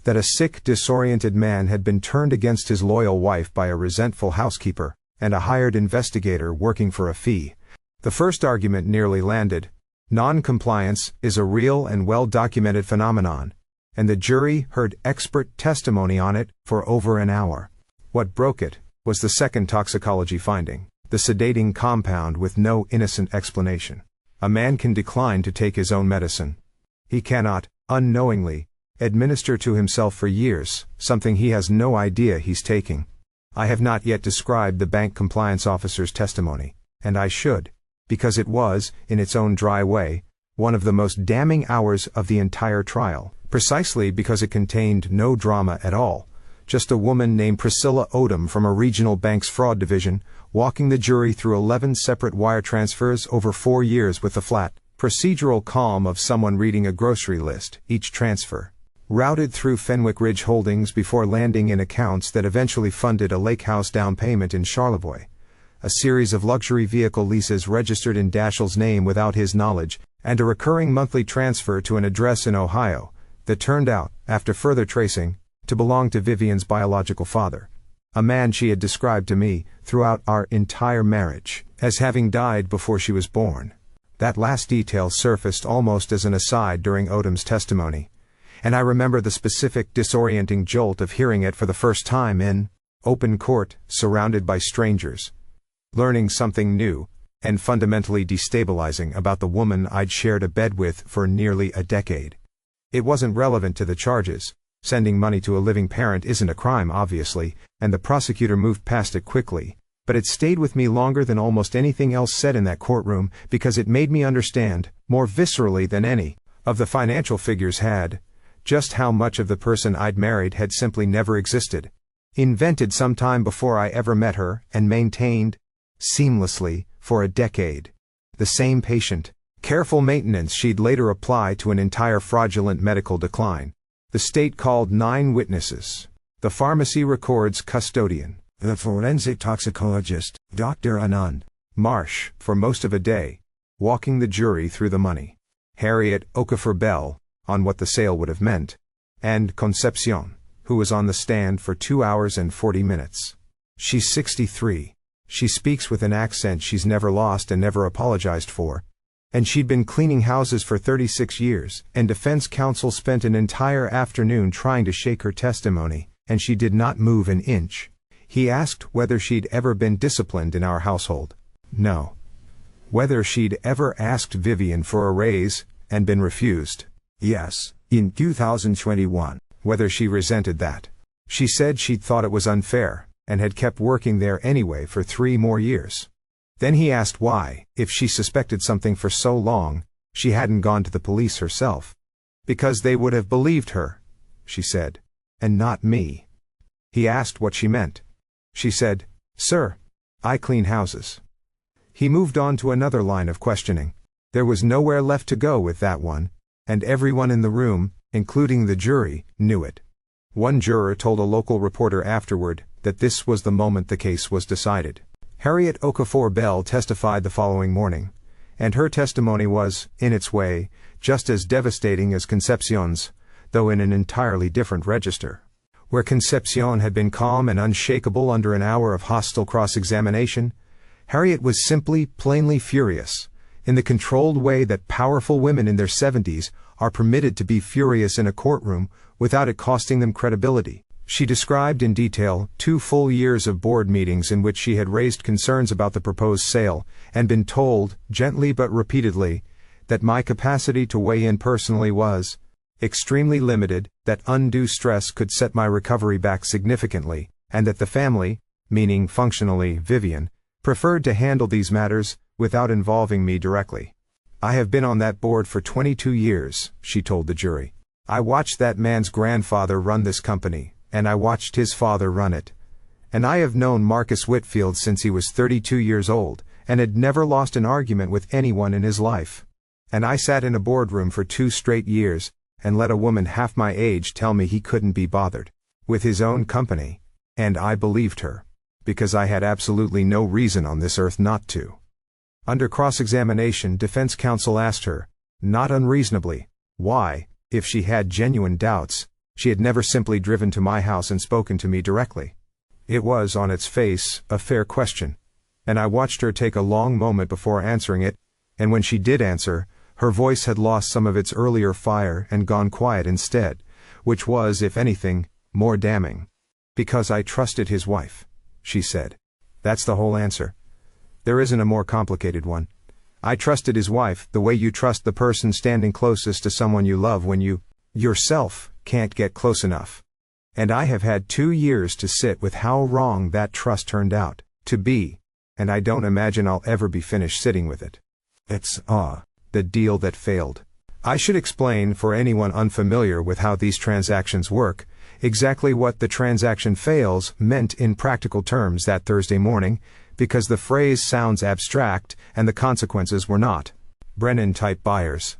that a sick, disoriented man had been turned against his loyal wife by a resentful housekeeper and a hired investigator working for a fee. The first argument nearly landed. Non-compliance is a real and well-documented phenomenon, and the jury heard expert testimony on it for over an hour. What broke it was the second toxicology finding, the sedating compound with no innocent explanation. A man can decline to take his own medicine. He cannot, unknowingly, administer to himself for years something he has no idea he's taking. I have not yet described the bank compliance officer's testimony, and I should, because it was, in its own dry way, one of the most damning hours of the entire trial, precisely because it contained no drama at all, just a woman named Priscilla Odom from a regional bank's fraud division, walking the jury through 11 separate wire transfers over 4 years with the flat, procedural calm of someone reading a grocery list. Each transfer routed through Fenwick Ridge Holdings before landing in accounts that eventually funded a lake house down payment in Charlevoix, a series of luxury vehicle leases registered in Dashiell's name without his knowledge, and a recurring monthly transfer to an address in Ohio that turned out, after further tracing, to belong to Vivian's biological father, a man she had described to me, throughout our entire marriage, as having died before she was born. That last detail surfaced almost as an aside during Odom's testimony, and I remember the specific disorienting jolt of hearing it for the first time in open court, surrounded by strangers, learning something new and fundamentally destabilizing about the woman I'd shared a bed with for nearly a decade. It wasn't relevant to the charges. Sending money to a living parent isn't a crime, obviously, and the prosecutor moved past it quickly, but it stayed with me longer than almost anything else said in that courtroom because it made me understand, more viscerally than any of the financial figures had, just how much of the person I'd married had simply never existed, invented some time before I ever met her, and maintained, seamlessly, for a decade. The same patient, careful maintenance she'd later apply to an entire fraudulent medical decline. The state called 9 witnesses. The pharmacy records custodian, the forensic toxicologist, Dr. Anand Marsh, for most of a day, walking the jury through the money. Harriet Okafor Bell, on what the sale would have meant, and Concepcion, who was on the stand for 2 hours and 40 minutes. She's 63. She speaks with an accent she's never lost and never apologized for. And she'd been cleaning houses for 36 years, and defense counsel spent an entire afternoon trying to shake her testimony, and she did not move an inch. He asked whether she'd ever been disciplined in our household. No. Whether she'd ever asked Vivian for a raise, and been refused. Yes, in 2021. Whether she resented that. She said she'd thought it was unfair, and had kept working there anyway for 3 more years. Then he asked why, if she suspected something for so long, she hadn't gone to the police herself. Because they would have believed her, she said, and not me. He asked what she meant. She said, "Sir, I clean houses." He moved on to another line of questioning. There was nowhere left to go with that one, and everyone in the room, including the jury, knew it. One juror told a local reporter afterward that this was the moment the case was decided. Harriet Okafor Bell testified the following morning, And her testimony was, in its way, just as devastating as Concepcion's, though in an entirely different register. Where Concepcion had been calm and unshakable under an hour of hostile cross-examination, Harriet was simply, plainly furious, in the controlled way that powerful women in their 70s are permitted to be furious in a courtroom without it costing them credibility. She described in detail 2 full years of board meetings in which she had raised concerns about the proposed sale, and been told, gently but repeatedly, that my capacity to weigh in personally was extremely limited, that undue stress could set my recovery back significantly, and that the family, meaning functionally Vivian, preferred to handle these matters without involving me directly. I have been on that board for 22 years, she told the jury. I watched that man's grandfather run this company, and I watched his father run it. And I have known Marcus Whitfield since he was 32 years old, and had never lost an argument with anyone in his life. And I sat in a boardroom for 2 straight years, and let a woman half my age tell me he couldn't be bothered with his own company, and I believed her, because I had absolutely no reason on this earth not to. Under cross-examination, defense counsel asked her, not unreasonably, why, if she had genuine doubts, she had never simply driven to my house and spoken to me directly. It was, on its face, a fair question, and I watched her take a long moment before answering it, and when she did answer, her voice had lost some of its earlier fire and gone quiet instead, which was, if anything, more damning. Because I trusted his wife, she said. That's the whole answer. There isn't a more complicated one. I trusted his wife the way you trust the person standing closest to someone you love when you, yourself, can't get close enough. And I have had 2 years to sit with how wrong that trust turned out to be, and I don't imagine I'll ever be finished sitting with it. It's, the deal that failed. I should explain, for anyone unfamiliar with how these transactions work, exactly what the transaction fails meant in practical terms that Thursday morning, because the phrase sounds abstract and the consequences were not. Brennan-type buyers.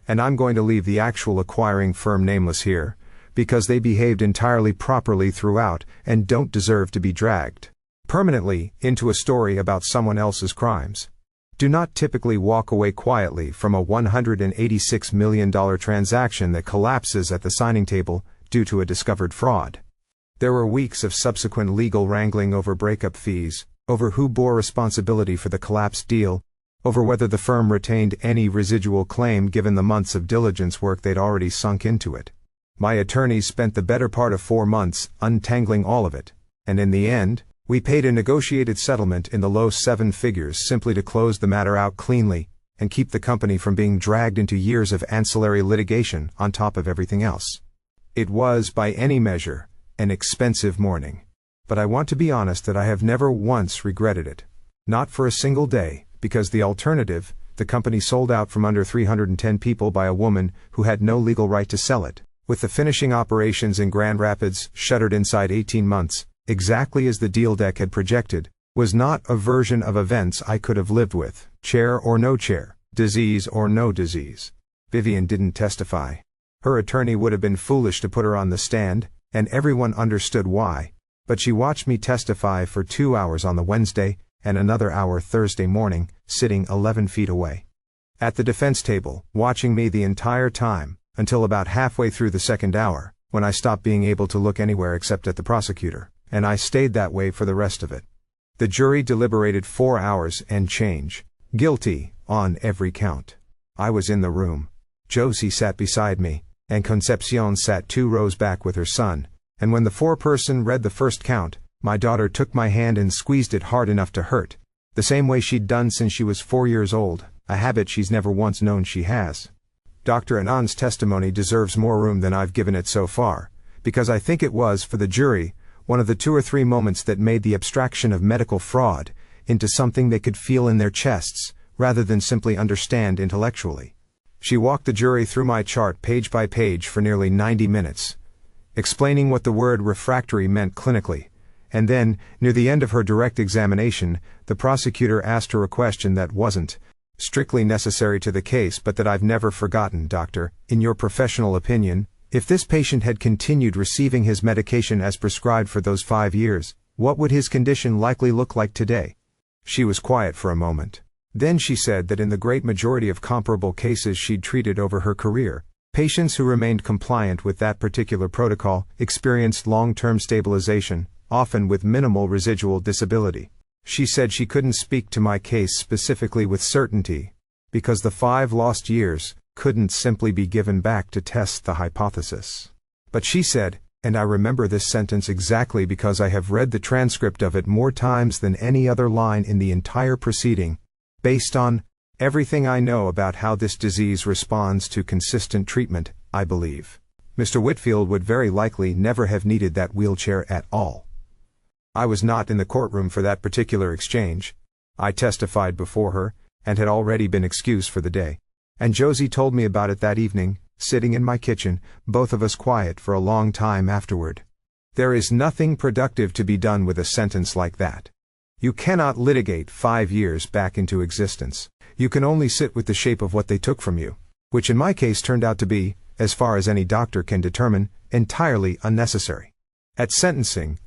And I'm going to leave the actual acquiring firm nameless here, because they behaved entirely properly throughout and don't deserve to be dragged permanently into a story about someone else's crimes. Do not typically walk away quietly from a $186 million transaction that collapses at the signing table due to a discovered fraud. There were weeks of subsequent legal wrangling over breakup fees, over who bore responsibility for the collapsed deal, over whether the firm retained any residual claim given the months of diligence work they'd already sunk into it. My attorneys spent the better part of 4 months untangling all of it, and in the end, we paid a negotiated settlement in the low 7 figures simply to close the matter out cleanly and keep the company from being dragged into years of ancillary litigation on top of everything else. It was, by any measure, an expensive morning. But I want to be honest that I have never once regretted it. Not for a single day, because the alternative, the company sold out from under 310 people by a woman who had no legal right to sell it, with the finishing operations in Grand Rapids shuttered inside 18 months, exactly as the deal deck had projected, was not a version of events I could have lived with, chair or no chair, disease or no disease. Vivian didn't testify. Her attorney would have been foolish to put her on the stand, and everyone understood why, but she watched me testify for 2 hours on the Wednesday, and another hour Thursday morning, sitting 11 feet away at the defense table, watching me the entire time, until about halfway through the second hour, when I stopped being able to look anywhere except at the prosecutor. And I stayed that way for the rest of it. The jury deliberated 4 hours and change. Guilty, on every count. I was in the room. Josie sat beside me, and Concepcion sat 2 rows back with her son, and when the foreperson read the first count, my daughter took my hand and squeezed it hard enough to hurt, the same way she'd done since she was 4 years old, a habit she's never once known she has. Dr. Anand's testimony deserves more room than I've given it so far, because I think it was, for the jury, one of the 2 or 3 moments that made the abstraction of medical fraud into something they could feel in their chests, rather than simply understand intellectually. She walked the jury through my chart page by page for nearly 90 minutes, explaining what the word refractory meant clinically, and then, near the end of her direct examination, the prosecutor asked her a question that wasn't strictly necessary to the case but that I've never forgotten. Doctor, in your professional opinion, if this patient had continued receiving his medication as prescribed for those 5 years, what would his condition likely look like today? She was quiet for a moment. Then she said that in the great majority of comparable cases she'd treated over her career, patients who remained compliant with that particular protocol experienced long-term stabilization, often with minimal residual disability. She said she couldn't speak to my case specifically with certainty, because the 5 lost years couldn't simply be given back to test the hypothesis. But she said, and I remember this sentence exactly because I have read the transcript of it more times than any other line in the entire proceeding, based on everything I know about how this disease responds to consistent treatment, I believe Mr. Whitfield would very likely never have needed that wheelchair at all. I was not in the courtroom for that particular exchange. I testified before her, and had already been excused for the day. And Josie told me about it that evening, sitting in my kitchen, both of us quiet for a long time afterward. There is nothing productive to be done with a sentence like that. You cannot litigate 5 years back into existence. You can only sit with the shape of what they took from you, which in my case turned out to be, as far as any doctor can determine, entirely unnecessary. At sentencing,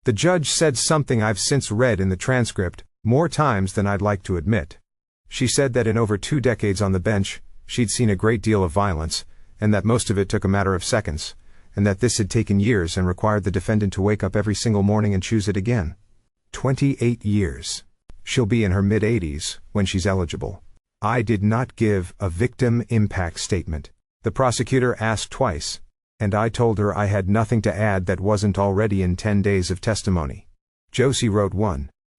the judge said something I've since read in the transcript, more times than I'd like to admit. She said that in over 2 decades on the bench, she'd seen a great deal of violence, and that most of it took a matter of seconds, and that this had taken years and required the defendant to wake up every single morning and choose it again. 28 years. She'll be in her mid-80s when she's eligible. I did not give a victim impact statement. The prosecutor asked twice, and I told her I had nothing to add that wasn't already in 10 days of testimony. Josie wrote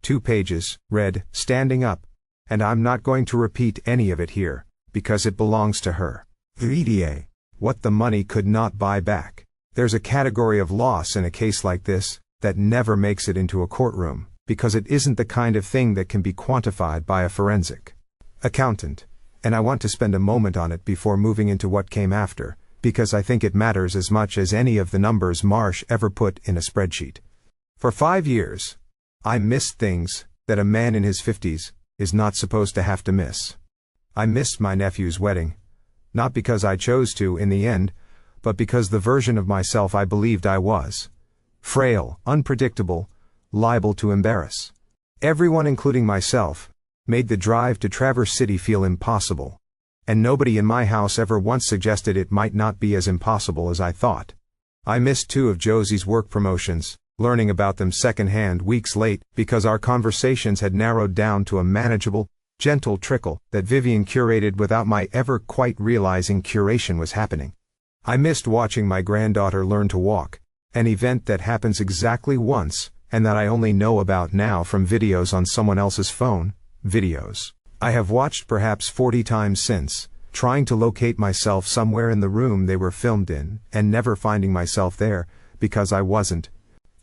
2 pages, read, standing up, and I'm not going to repeat any of it here, because it belongs to her. VDA. What the money could not buy back. There's a category of loss in a case like this that never makes it into a courtroom, because it isn't the kind of thing that can be quantified by a forensic accountant. And I want to spend a moment on it before moving into what came after, because I think it matters as much as any of the numbers Marsh ever put in a spreadsheet. For 5 years, I missed things that a man in his 50s is not supposed to have to miss. I missed my nephew's wedding, not because I chose to in the end, but because the version of myself I believed I was. Frail, unpredictable, liable to embarrass everyone, including myself, made the drive to Traverse City feel impossible. And nobody in my house ever once suggested it might not be as impossible as I thought. I missed 2 of Josie's work promotions, learning about them secondhand weeks late because our conversations had narrowed down to a manageable, gentle trickle that Vivian curated without my ever quite realizing curation was happening. I missed watching my granddaughter learn to walk, an event that happens exactly once and that I only know about now from videos on someone else's phone, videos I have watched perhaps 40 times since, trying to locate myself somewhere in the room they were filmed in, and never finding myself there, because I wasn't.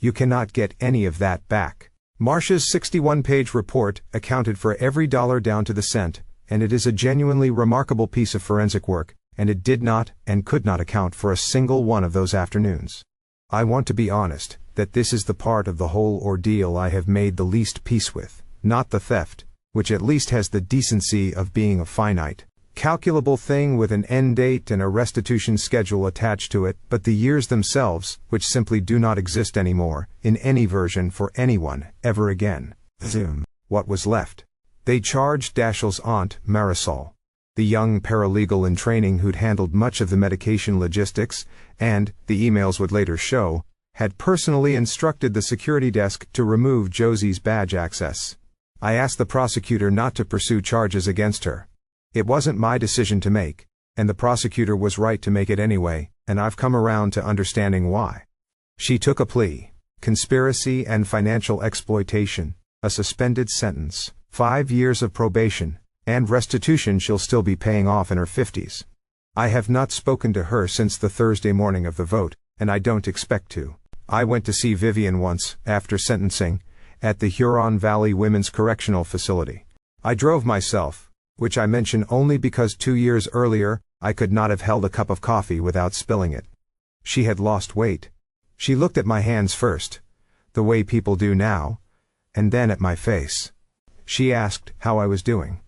You cannot get any of that back. Marsh's 61-page report accounted for every dollar down to the cent, and it is a genuinely remarkable piece of forensic work, and it did not and could not account for a single one of those afternoons. I want to be honest, that this is the part of the whole ordeal I have made the least peace with, not the theft, which at least has the decency of being a finite, calculable thing with an end date and a restitution schedule attached to it, but the years themselves, which simply do not exist anymore, in any version for anyone, ever again. Zoom. What was left? They charged Dashiell's aunt, Marisol, the young paralegal in training who'd handled much of the medication logistics, and, the emails would later show, had personally instructed the security desk to remove Josie's badge access. I asked the prosecutor not to pursue charges against her. It wasn't my decision to make, and the prosecutor was right to make it anyway, and I've come around to understanding why. She took a plea: conspiracy and financial exploitation, a suspended sentence, 5 years of probation, and restitution she'll still be paying off in her 50s. I have not spoken to her since the Thursday morning of the vote, and I don't expect to. I went to see Vivian once, after sentencing, at the Huron Valley Women's Correctional Facility. I drove myself, which I mention only because 2 years earlier, I could not have held a cup of coffee without spilling it. She had lost weight. She looked at my hands first, the way people do now, and then at my face. She asked how I was doing.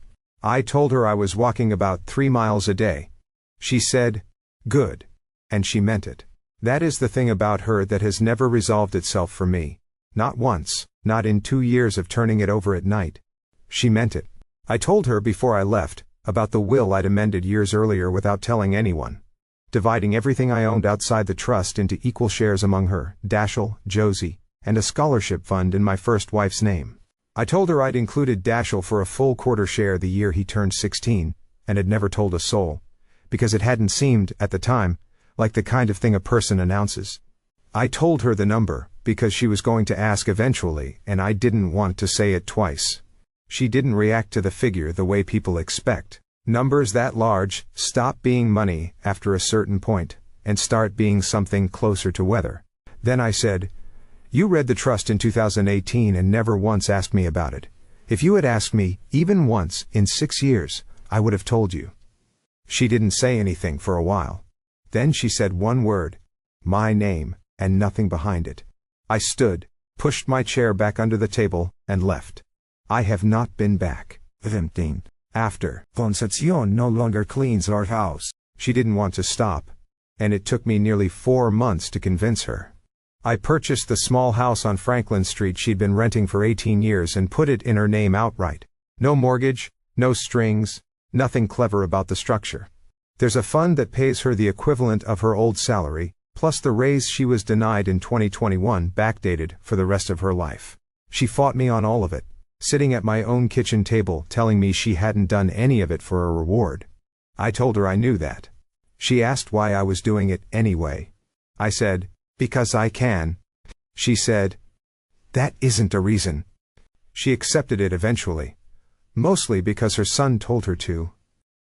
I told her I was walking about 3 miles a day. She said, "Good." And she meant it. That is the thing about her that has never resolved itself for me. Not once, not in 2 years of turning it over at night. She meant it. I told her before I left about the will I'd amended years earlier without telling anyone, dividing everything I owned outside the trust into equal shares among her, Dashiell, Josie, and a scholarship fund in my first wife's name. I told her I'd included Dashiell for a full quarter share the year he turned 16, and had never told a soul, because it hadn't seemed, at the time, like the kind of thing a person announces. I told her the number, because she was going to ask eventually, and I didn't want to say it twice. She didn't react to the figure the way people expect. Numbers that large stop being money after a certain point, and start being something closer to weather. Then I said, "You read the trust in 2018 and never once asked me about it. If you had asked me, even once, in 6 years, I would have told you." She didn't say anything for a while. Then she said one word, my name, and nothing behind it. I stood, pushed my chair back under the table, and left. I have not been back. 15. After Concepcion no longer cleans our house. She didn't want to stop, and it took me nearly 4 months to convince her. I purchased the small house on Franklin Street she'd been renting for 18 years and put it in her name outright. No mortgage, no strings, nothing clever about the structure. There's a fund that pays her the equivalent of her old salary, plus the raise she was denied in 2021 backdated for the rest of her life. She fought me on all of it, sitting at my own kitchen table telling me she hadn't done any of it for a reward. I told her I knew that. She asked why I was doing it anyway. I said, "Because I can." She said, "That isn't a reason." She accepted it eventually, mostly because her son told her to.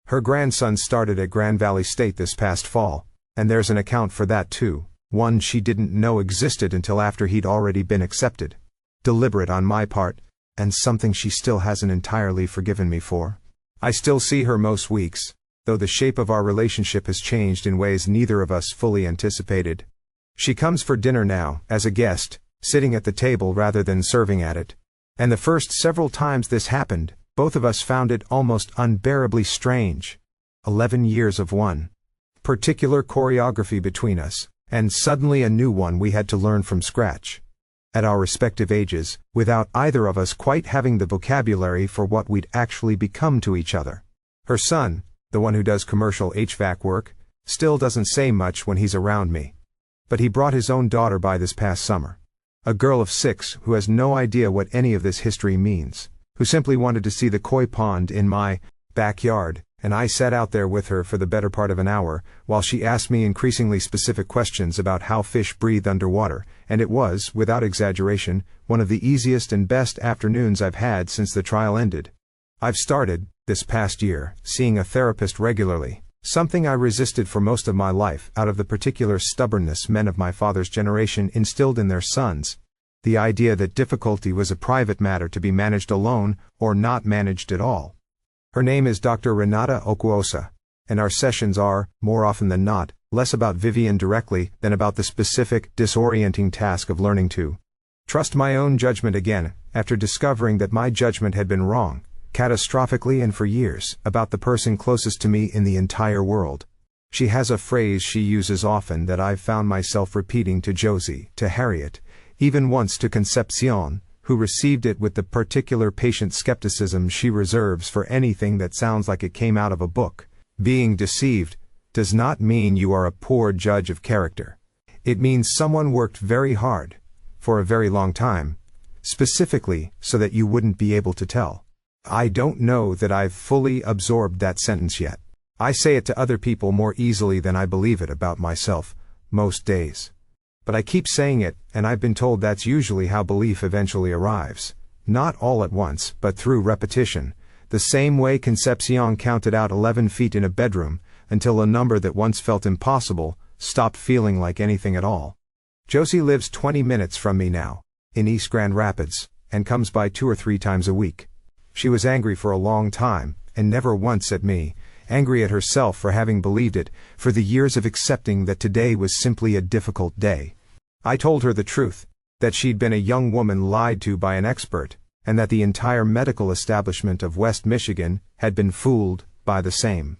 Her grandson started at Grand Valley State this past fall, and there's an account for that too, one she didn't know existed until after he'd already been accepted. Deliberate on my part, and something she still hasn't entirely forgiven me for. I still see her most weeks, though the shape of our relationship has changed in ways neither of us fully anticipated. She comes for dinner now, as a guest, sitting at the table rather than serving at it. And the first several times this happened, both of us found it almost unbearably strange. 11 years of one particular choreography between us, and suddenly a new one we had to learn from scratch. At our respective ages, without either of us quite having the vocabulary for what we'd actually become to each other. Her son, the one who does commercial HVAC work, still doesn't say much when he's around me. But he brought his own daughter by this past summer. A girl of 6 who has no idea what any of this history means, who simply wanted to see the koi pond in my backyard, and I sat out there with her for the better part of an hour, while she asked me increasingly specific questions about how fish breathe underwater, and it was, without exaggeration, one of the easiest and best afternoons I've had since the trial ended. I've started, this past year, seeing a therapist regularly, something I resisted for most of my life out of the particular stubbornness men of my father's generation instilled in their sons, the idea that difficulty was a private matter to be managed alone or not managed at all. Her name is Dr. Renata Okuosa, and our sessions are, more often than not, less about Vivian directly than about the specific, disorienting task of learning to trust my own judgment again, after discovering that my judgment had been wrong, catastrophically and for years, about the person closest to me in the entire world. She has a phrase she uses often that I've found myself repeating to Josie, to Harriet, even once to Concepcion, who received it with the particular patient skepticism she reserves for anything that sounds like it came out of a book. Being deceived does not mean you are a poor judge of character. It means someone worked very hard, for a very long time, specifically so that you wouldn't be able to tell. I don't know that I've fully absorbed that sentence yet. I say it to other people more easily than I believe it about myself, most days. But I keep saying it, and I've been told that's usually how belief eventually arrives. Not all at once, but through repetition, the same way Concepcion counted out 11 feet in a bedroom, until a number that once felt impossible stopped feeling like anything at all. Josie lives 20 minutes from me now, in East Grand Rapids, and comes by 2 or 3 times a week. She was angry for a long time, and never once at me, angry at herself for having believed it, for the years of accepting that today was simply a difficult day. I told her the truth, that she'd been a young woman lied to by an expert, and that the entire medical establishment of West Michigan had been fooled by the same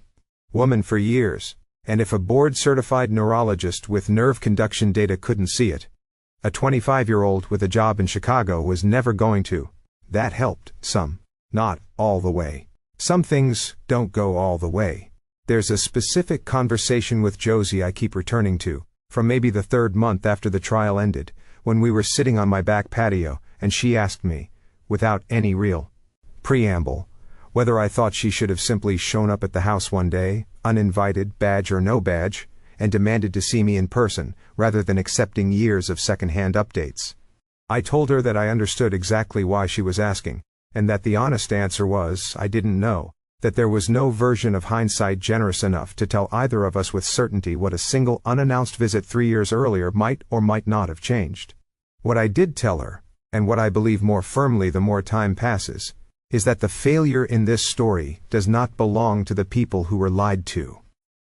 woman for years, and if a board-certified neurologist with nerve conduction data couldn't see it, a 25-year-old with a job in Chicago was never going to. That helped some. Not all the way. Some things don't go all the way. There's a specific conversation with Josie I keep returning to, from maybe the third month after the trial ended, when we were sitting on my back patio, and she asked me, without any real preamble, whether I thought she should have simply shown up at the house one day, uninvited, badge or no badge, and demanded to see me in person, rather than accepting years of second-hand updates. I told her that I understood exactly why she was asking, and that the honest answer was, I didn't know, that there was no version of hindsight generous enough to tell either of us with certainty what a single unannounced visit 3 years earlier might or might not have changed. What I did tell her, and what I believe more firmly the more time passes, is that the failure in this story does not belong to the people who were lied to.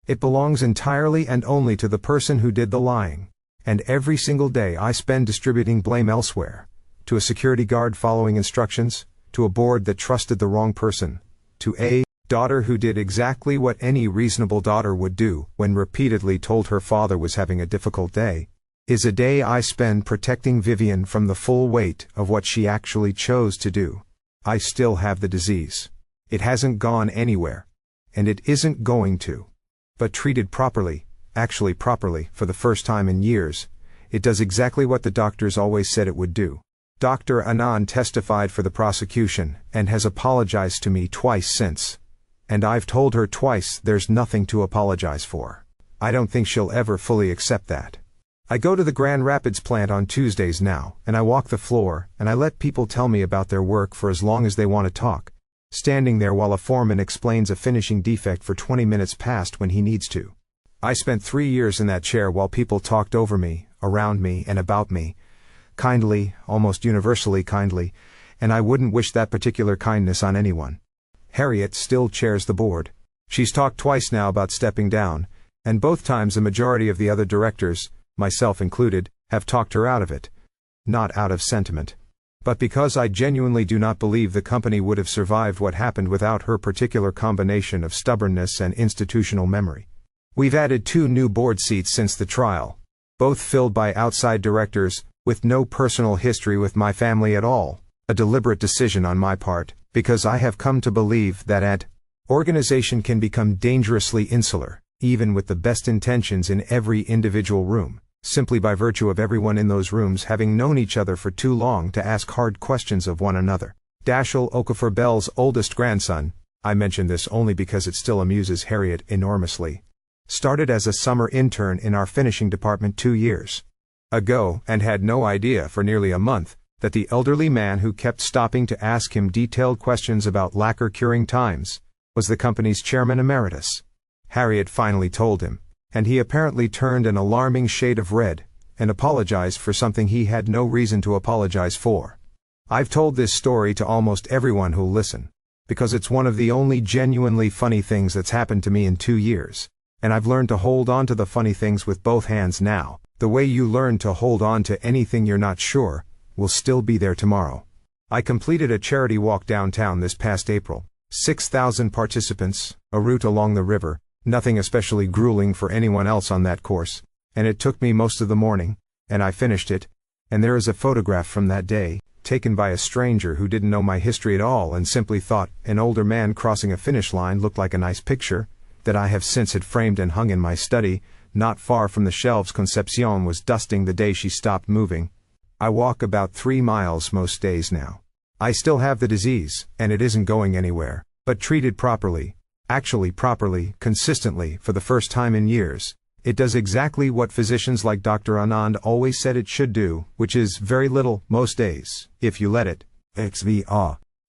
It belongs entirely and only to the person who did the lying. And every single day I spend distributing blame elsewhere. To a security guard following instructions, to a board that trusted the wrong person, to a daughter who did exactly what any reasonable daughter would do when repeatedly told her father was having a difficult day, is a day I spend protecting Vivian from the full weight of what she actually chose to do. I still have the disease. It hasn't gone anywhere. And it isn't going to. But treated properly, actually properly, for the first time in years, it does exactly what the doctors always said it would do. Dr. Anand testified for the prosecution, and has apologized to me twice since. And I've told her twice there's nothing to apologize for. I don't think she'll ever fully accept that. I go to the Grand Rapids plant on Tuesdays now, and I walk the floor, and I let people tell me about their work for as long as they want to talk, standing there while a foreman explains a finishing defect for 20 minutes past when he needs to. I spent 3 years in that chair while people talked over me, around me, and about me, kindly, almost universally kindly, and I wouldn't wish that particular kindness on anyone. Harriet still chairs the board. She's talked twice now about stepping down, and both times a majority of the other directors, myself included, have talked her out of it. Not out of sentiment, but because I genuinely do not believe the company would have survived what happened without her particular combination of stubbornness and institutional memory. We've added 2 new board seats since the trial, both filled by outside directors, with no personal history with my family at all, a deliberate decision on my part, because I have come to believe that an organization can become dangerously insular, even with the best intentions in every individual room, simply by virtue of everyone in those rooms having known each other for too long to ask hard questions of one another. Dashiell Okafor Bell's oldest grandson, I mention this only because it still amuses Harriet enormously, started as a summer intern in our finishing department 2 years ago, and had no idea for nearly a month that the elderly man who kept stopping to ask him detailed questions about lacquer curing times was the company's chairman emeritus. Harriet finally told him, and he apparently turned an alarming shade of red, and apologized for something he had no reason to apologize for. I've told this story to almost everyone who'll listen, because it's one of the only genuinely funny things that's happened to me in 2 years, and I've learned to hold on to the funny things with both hands now. The way you learn to hold on to anything you're not sure will still be there tomorrow. I completed a charity walk downtown this past April. 6,000 participants, a route along the river, nothing especially grueling for anyone else on that course, and it took me most of the morning, and I finished it, and there is a photograph from that day, taken by a stranger who didn't know my history at all and simply thought an older man crossing a finish line looked like a nice picture, that I have since had framed and hung in my study, not far from the shelves Concepcion was dusting the day she stopped moving. I walk about 3 miles most days now. I still have the disease, and it isn't going anywhere, but treated properly, actually properly, consistently, for the first time in years, it does exactly what physicians like Dr. Anand always said it should do, which is very little, most days, if you let it.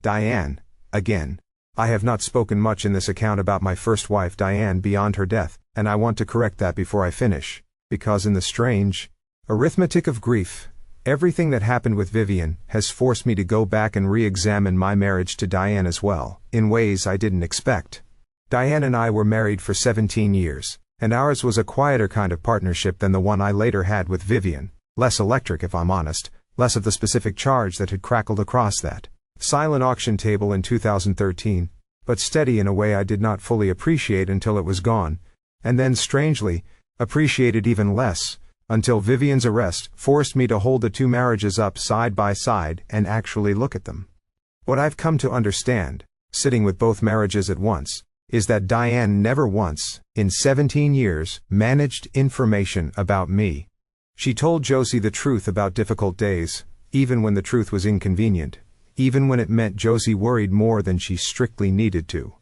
Diane, again. I have not spoken much in this account about my first wife Diane beyond her death, and I want to correct that before I finish, because in the strange arithmetic of grief, everything that happened with Vivian has forced me to go back and re-examine my marriage to Diane as well, in ways I didn't expect. Diane and I were married for 17 years, and ours was a quieter kind of partnership than the one I later had with Vivian, less electric if I'm honest, less of the specific charge that had crackled across that silent auction table in 2013, but steady in a way I did not fully appreciate until it was gone, and then strangely, appreciated even less, until Vivian's arrest forced me to hold the 2 marriages up side by side and actually look at them. What I've come to understand, sitting with both marriages at once, is that Diane never once, in 17 years, managed information about me. She told Josie the truth about difficult days, even when the truth was inconvenient, even when it meant Josie worried more than she strictly needed to.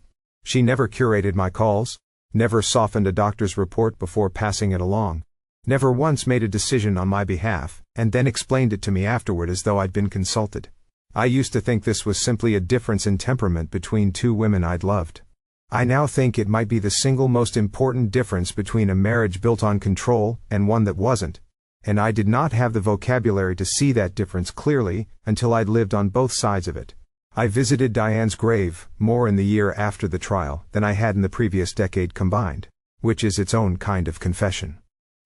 She never curated my calls, never softened a doctor's report before passing it along, never once made a decision on my behalf, and then explained it to me afterward as though I'd been consulted. I used to think this was simply a difference in temperament between two women I'd loved. I now think it might be the single most important difference between a marriage built on control and one that wasn't, and I did not have the vocabulary to see that difference clearly until I'd lived on both sides of it. I visited Diane's grave more in the year after the trial than I had in the previous decade combined, which is its own kind of confession.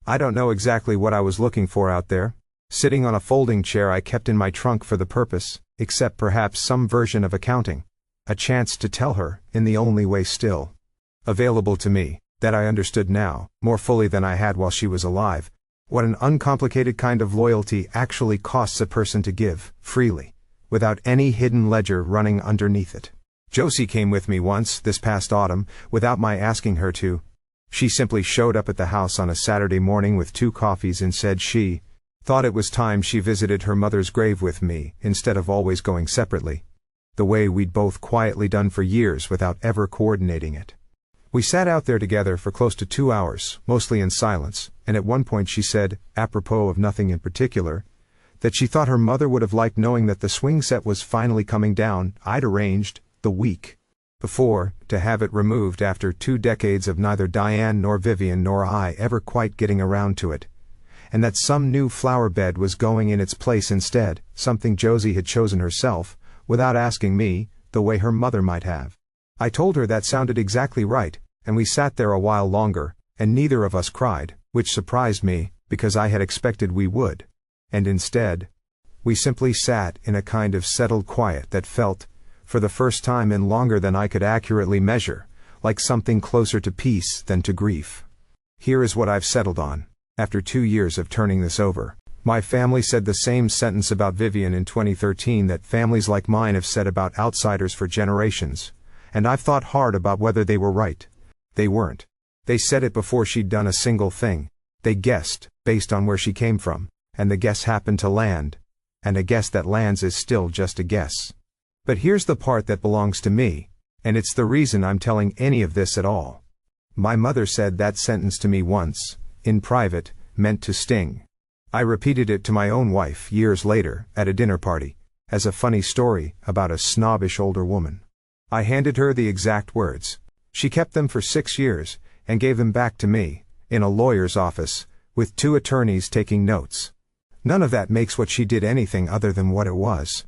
I don't know exactly what I was looking for out there, sitting on a folding chair I kept in my trunk for the purpose, except perhaps some version of accounting, a chance to tell her, in the only way still available to me, that I understood now, more fully than I had while she was alive, what an uncomplicated kind of loyalty actually costs a person to give, freely, without any hidden ledger running underneath it. Josie came with me once, this past autumn, without my asking her to. She simply showed up at the house on a Saturday morning with 2 coffees and said she thought it was time she visited her mother's grave with me, instead of always going separately, the way we'd both quietly done for years without ever coordinating it. We sat out there together for close to 2 hours, mostly in silence, and at one point she said, apropos of nothing in particular, that she thought her mother would have liked knowing that the swing set was finally coming down. I'd arranged, the week before, to have it removed after 2 decades of neither Diane nor Vivian nor I ever quite getting around to it, and that some new flower bed was going in its place instead, something Josie had chosen herself, without asking me, the way her mother might have. I told her that sounded exactly right, and we sat there a while longer, and neither of us cried, which surprised me, because I had expected we would. And instead, we simply sat in a kind of settled quiet that felt, for the first time in longer than I could accurately measure, like something closer to peace than to grief. Here is what I've settled on, after 2 years of turning this over. My family said the same sentence about Vivian in 2013 that families like mine have said about outsiders for generations, and I've thought hard about whether they were right. They weren't. They said it before she'd done a single thing. They guessed, based on where she came from, and the guess happened to land, and a guess that lands is still just a guess. But here's the part that belongs to me, and it's the reason I'm telling any of this at all. My mother said that sentence to me once, in private, meant to sting. I repeated it to my own wife years later, at a dinner party, as a funny story about a snobbish older woman. I handed her the exact words. She kept them for 6 years, and gave them back to me, in a lawyer's office, with 2 attorneys taking notes. None of that makes what she did anything other than what it was.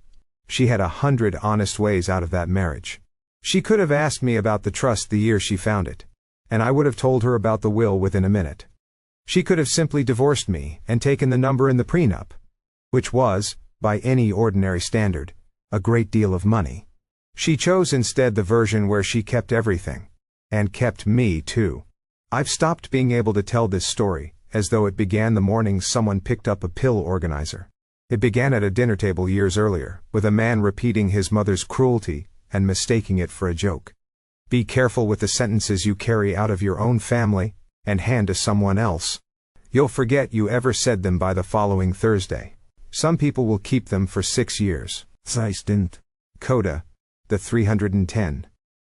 She had 100 honest ways out of that marriage. She could have asked me about the trust the year she found it, and I would have told her about the will within a minute. She could have simply divorced me and taken the number in the prenup, which was, by any ordinary standard, a great deal of money. She chose instead the version where she kept everything, and kept me too. I've stopped being able to tell this story, as though it began the morning someone picked up a pill organizer. It began at a dinner table years earlier, with a man repeating his mother's cruelty and mistaking it for a joke. Be careful with the sentences you carry out of your own family and hand to someone else. You'll forget you ever said them by the following Thursday. Some people will keep them for 6 years. Coda, the 310.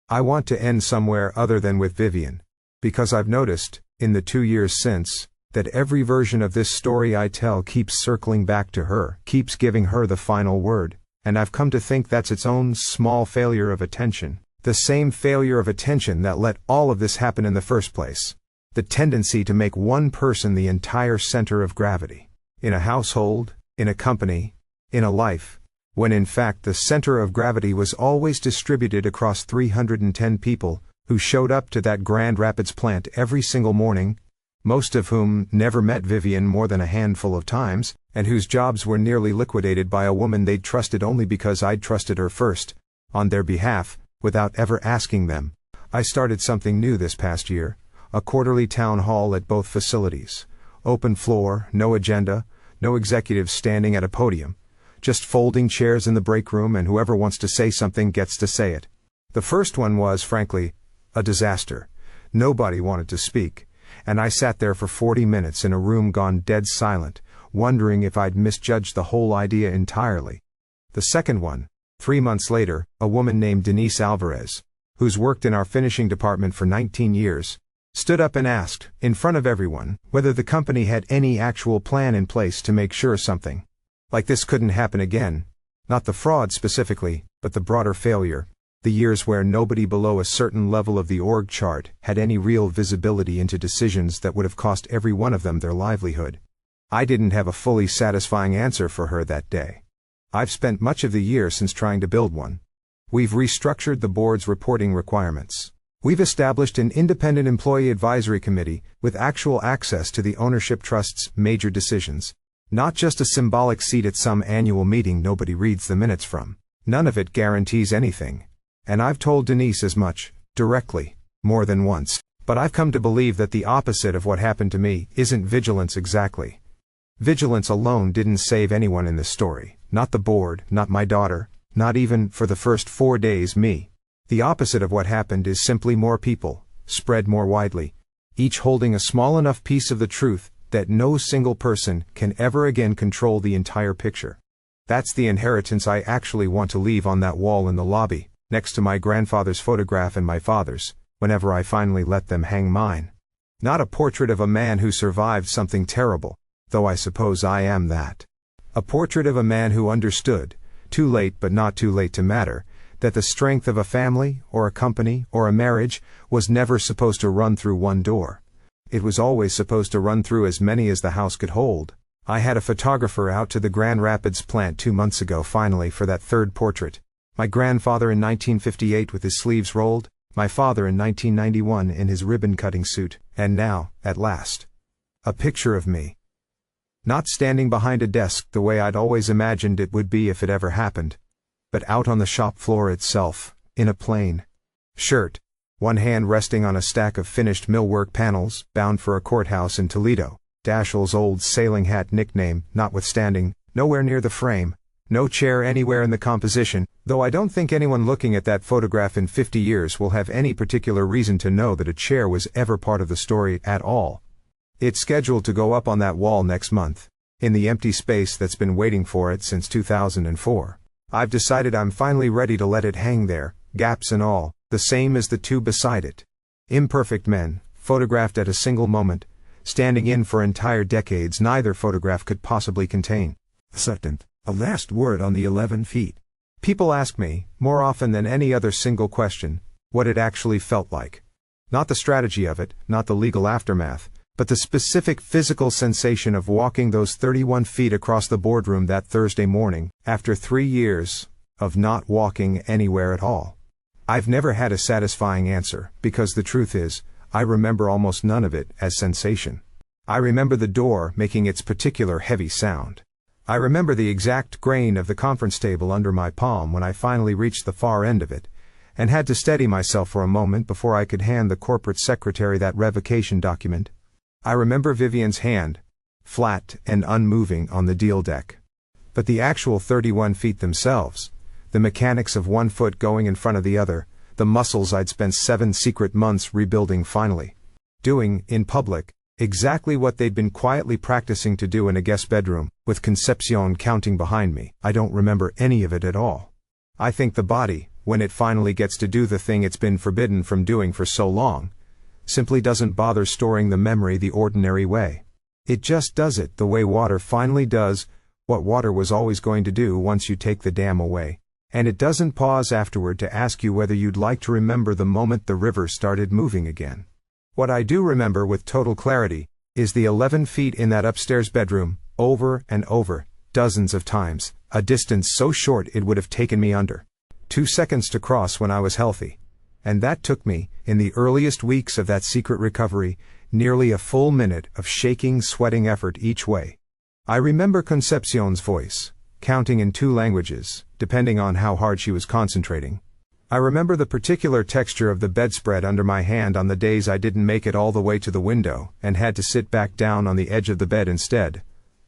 I want to end somewhere other than with Vivian, because I've noticed, in the 2 years since, that every version of this story I tell keeps circling back to her, keeps giving her the final word, and I've come to think that's its own small failure of attention, the same failure of attention that let all of this happen in the first place. The tendency to make one person the entire center of gravity. In a household, in a company, in a life, when in fact the center of gravity was always distributed across 310 people, who showed up to that Grand Rapids plant every single morning, most of whom never met Vivian more than a handful of times, and whose jobs were nearly liquidated by a woman they'd trusted only because I'd trusted her first, on their behalf, without ever asking them. I started something new this past year. A quarterly town hall at both facilities. Open floor, no agenda, no executives standing at a podium. Just folding chairs in the break room, and whoever wants to say something gets to say it. The first one was, frankly, a disaster. Nobody wanted to speak, and I sat there for 40 minutes in a room gone dead silent, wondering if I'd misjudged the whole idea entirely. The second one, 3 months later, a woman named Denise Alvarez, who's worked in our finishing department for 19 years, stood up and asked, in front of everyone, whether the company had any actual plan in place to make sure something like this couldn't happen again. Not the fraud specifically, but the broader failure. The years where nobody below a certain level of the org chart had any real visibility into decisions that would have cost every one of them their livelihood. I didn't have a fully satisfying answer for her that day. I've spent much of the year since trying to build one. We've restructured the board's reporting requirements. We've established an independent employee advisory committee with actual access to the ownership trust's major decisions. Not just a symbolic seat at some annual meeting nobody reads the minutes from. None of it guarantees anything. And I've told Denise as much, directly, more than once. But I've come to believe that the opposite of what happened to me isn't vigilance exactly. Vigilance alone didn't save anyone in this story. Not the board, not my daughter, not even, for the first 4 days, me. The opposite of what happened is simply more people, spread more widely, each holding a small enough piece of the truth that no single person can ever again control the entire picture. That's the inheritance I actually want to leave on that wall in the lobby, next to my grandfather's photograph and my father's, whenever I finally let them hang mine. Not a portrait of a man who survived something terrible, though I suppose I am that. A portrait of a man who understood, too late but not too late to matter, that the strength of a family, or a company, or a marriage, was never supposed to run through one door. It was always supposed to run through as many as the house could hold. I had a photographer out to the Grand Rapids plant 2 months ago finally for that third portrait. My grandfather in 1958 with his sleeves rolled, my father in 1991 in his ribbon-cutting suit, and now, at last, a picture of me. Not standing behind a desk the way I'd always imagined it would be if it ever happened, but out on the shop floor itself, in a plain shirt, one hand resting on a stack of finished millwork panels, bound for a courthouse in Toledo. Dashiell's old sailing hat nickname notwithstanding, nowhere near the frame. No chair anywhere in the composition, though I don't think anyone looking at that photograph in 50 years will have any particular reason to know that a chair was ever part of the story at all. It's scheduled to go up on that wall next month, in the empty space that's been waiting for it since 2004. I've decided I'm finally ready to let it hang there, gaps and all, the same as the two beside it. Imperfect men, photographed at a single moment, standing in for entire decades neither photograph could possibly contain. Second. A last word on the 11 feet. People ask me, more often than any other single question, what it actually felt like. Not the strategy of it, not the legal aftermath, but the specific physical sensation of walking those 31 feet across the boardroom that Thursday morning, after 3 years of not walking anywhere at all. I've never had a satisfying answer, because the truth is, I remember almost none of it as sensation. I remember the door making its particular heavy sound. I remember the exact grain of the conference table under my palm when I finally reached the far end of it, and had to steady myself for a moment before I could hand the corporate secretary that revocation document. I remember Vivian's hand, flat and unmoving on the deal deck. But the actual 31 feet themselves, the mechanics of one foot going in front of the other, the muscles I'd spent 7 secret months rebuilding finally. Doing, in public, exactly what they'd been quietly practicing to do in a guest bedroom, with Concepcion counting behind me. I don't remember any of it at all. I think the body, when it finally gets to do the thing it's been forbidden from doing for so long, simply doesn't bother storing the memory the ordinary way. It just does it the way water finally does what water was always going to do once you take the dam away. And it doesn't pause afterward to ask you whether you'd like to remember the moment the river started moving again. What I do remember with total clarity is the 11 feet in that upstairs bedroom, over and over, dozens of times, a distance so short it would have taken me under 2 seconds to cross when I was healthy. And that took me, in the earliest weeks of that secret recovery, nearly a full minute of shaking, sweating effort each way. I remember Concepcion's voice, counting in 2 languages, depending on how hard she was concentrating. I remember the particular texture of the bedspread under my hand on the days I didn't make it all the way to the window and had to sit back down on the edge of the bed instead.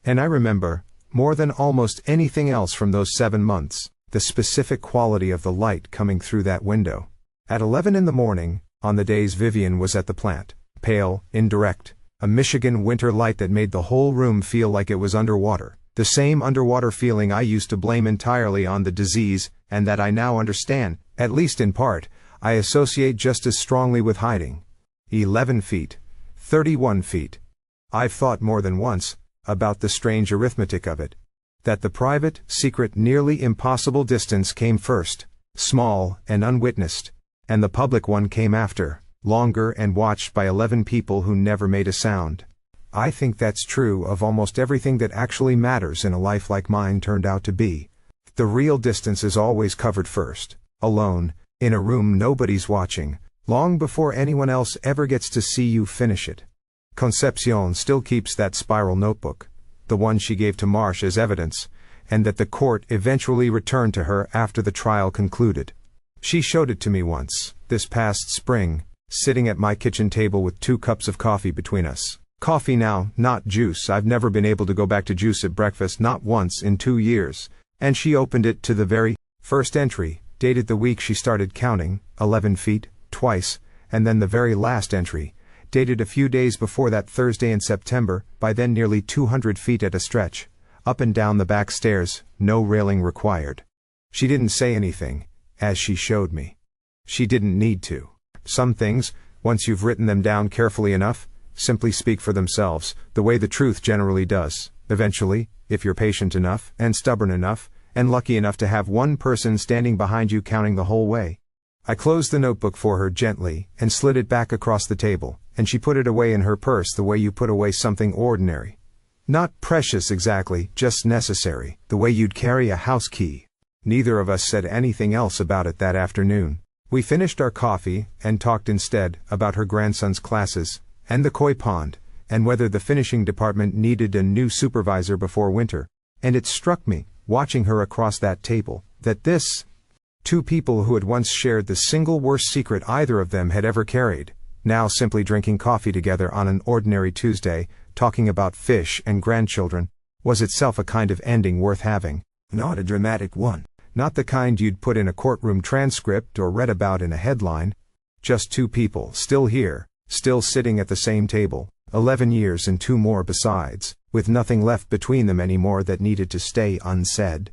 And I remember, more than almost anything else from those 7 months, the specific quality of the light coming through that window. At 11 in the morning, on the days Vivian was at the plant, pale, indirect, a Michigan winter light that made the whole room feel like it was underwater. The same underwater feeling I used to blame entirely on the disease, and that I now understand, at least in part, I associate just as strongly with hiding. 11 feet. 31 feet. I've thought more than once about the strange arithmetic of it. That the private, secret, nearly impossible distance came first, small and unwitnessed, and the public one came after, longer and watched by 11 people who never made a sound. I think that's true of almost everything that actually matters in a life like mine turned out to be. The real distance is always covered first, alone, in a room nobody's watching, long before anyone else ever gets to see you finish it. Concepcion still keeps that spiral notebook, the one she gave to Marsh as evidence, and that the court eventually returned to her after the trial concluded. She showed it to me once, this past spring, sitting at my kitchen table with 2 cups of coffee between us. Coffee now, not juice. I've never been able to go back to juice at breakfast, not once in 2 years. And she opened it to the very first entry, dated the week she started counting, 11 feet, twice, and then the very last entry, dated a few days before that Thursday in September, by then nearly 200 feet at a stretch, up and down the back stairs, no railing required. She didn't say anything, as she showed me. She didn't need to. Some things, once you've written them down carefully enough, simply speak for themselves, the way the truth generally does. Eventually, if you're patient enough, and stubborn enough, and lucky enough to have one person standing behind you counting the whole way. I closed the notebook for her gently, and slid it back across the table, and she put it away in her purse the way you put away something ordinary. Not precious exactly, just necessary, the way you'd carry a house key. Neither of us said anything else about it that afternoon. We finished our coffee, and talked instead about her grandson's classes, and the koi pond, and whether the finishing department needed a new supervisor before winter. And it struck me, watching her across that table, that this, 2 people who had once shared the single worst secret either of them had ever carried, now simply drinking coffee together on an ordinary Tuesday, talking about fish and grandchildren, was itself a kind of ending worth having. Not a dramatic one. Not the kind you'd put in a courtroom transcript or read about in a headline. Just 2 people, still here, still sitting at the same table, 11 years and 2 more besides, with nothing left between them anymore that needed to stay unsaid.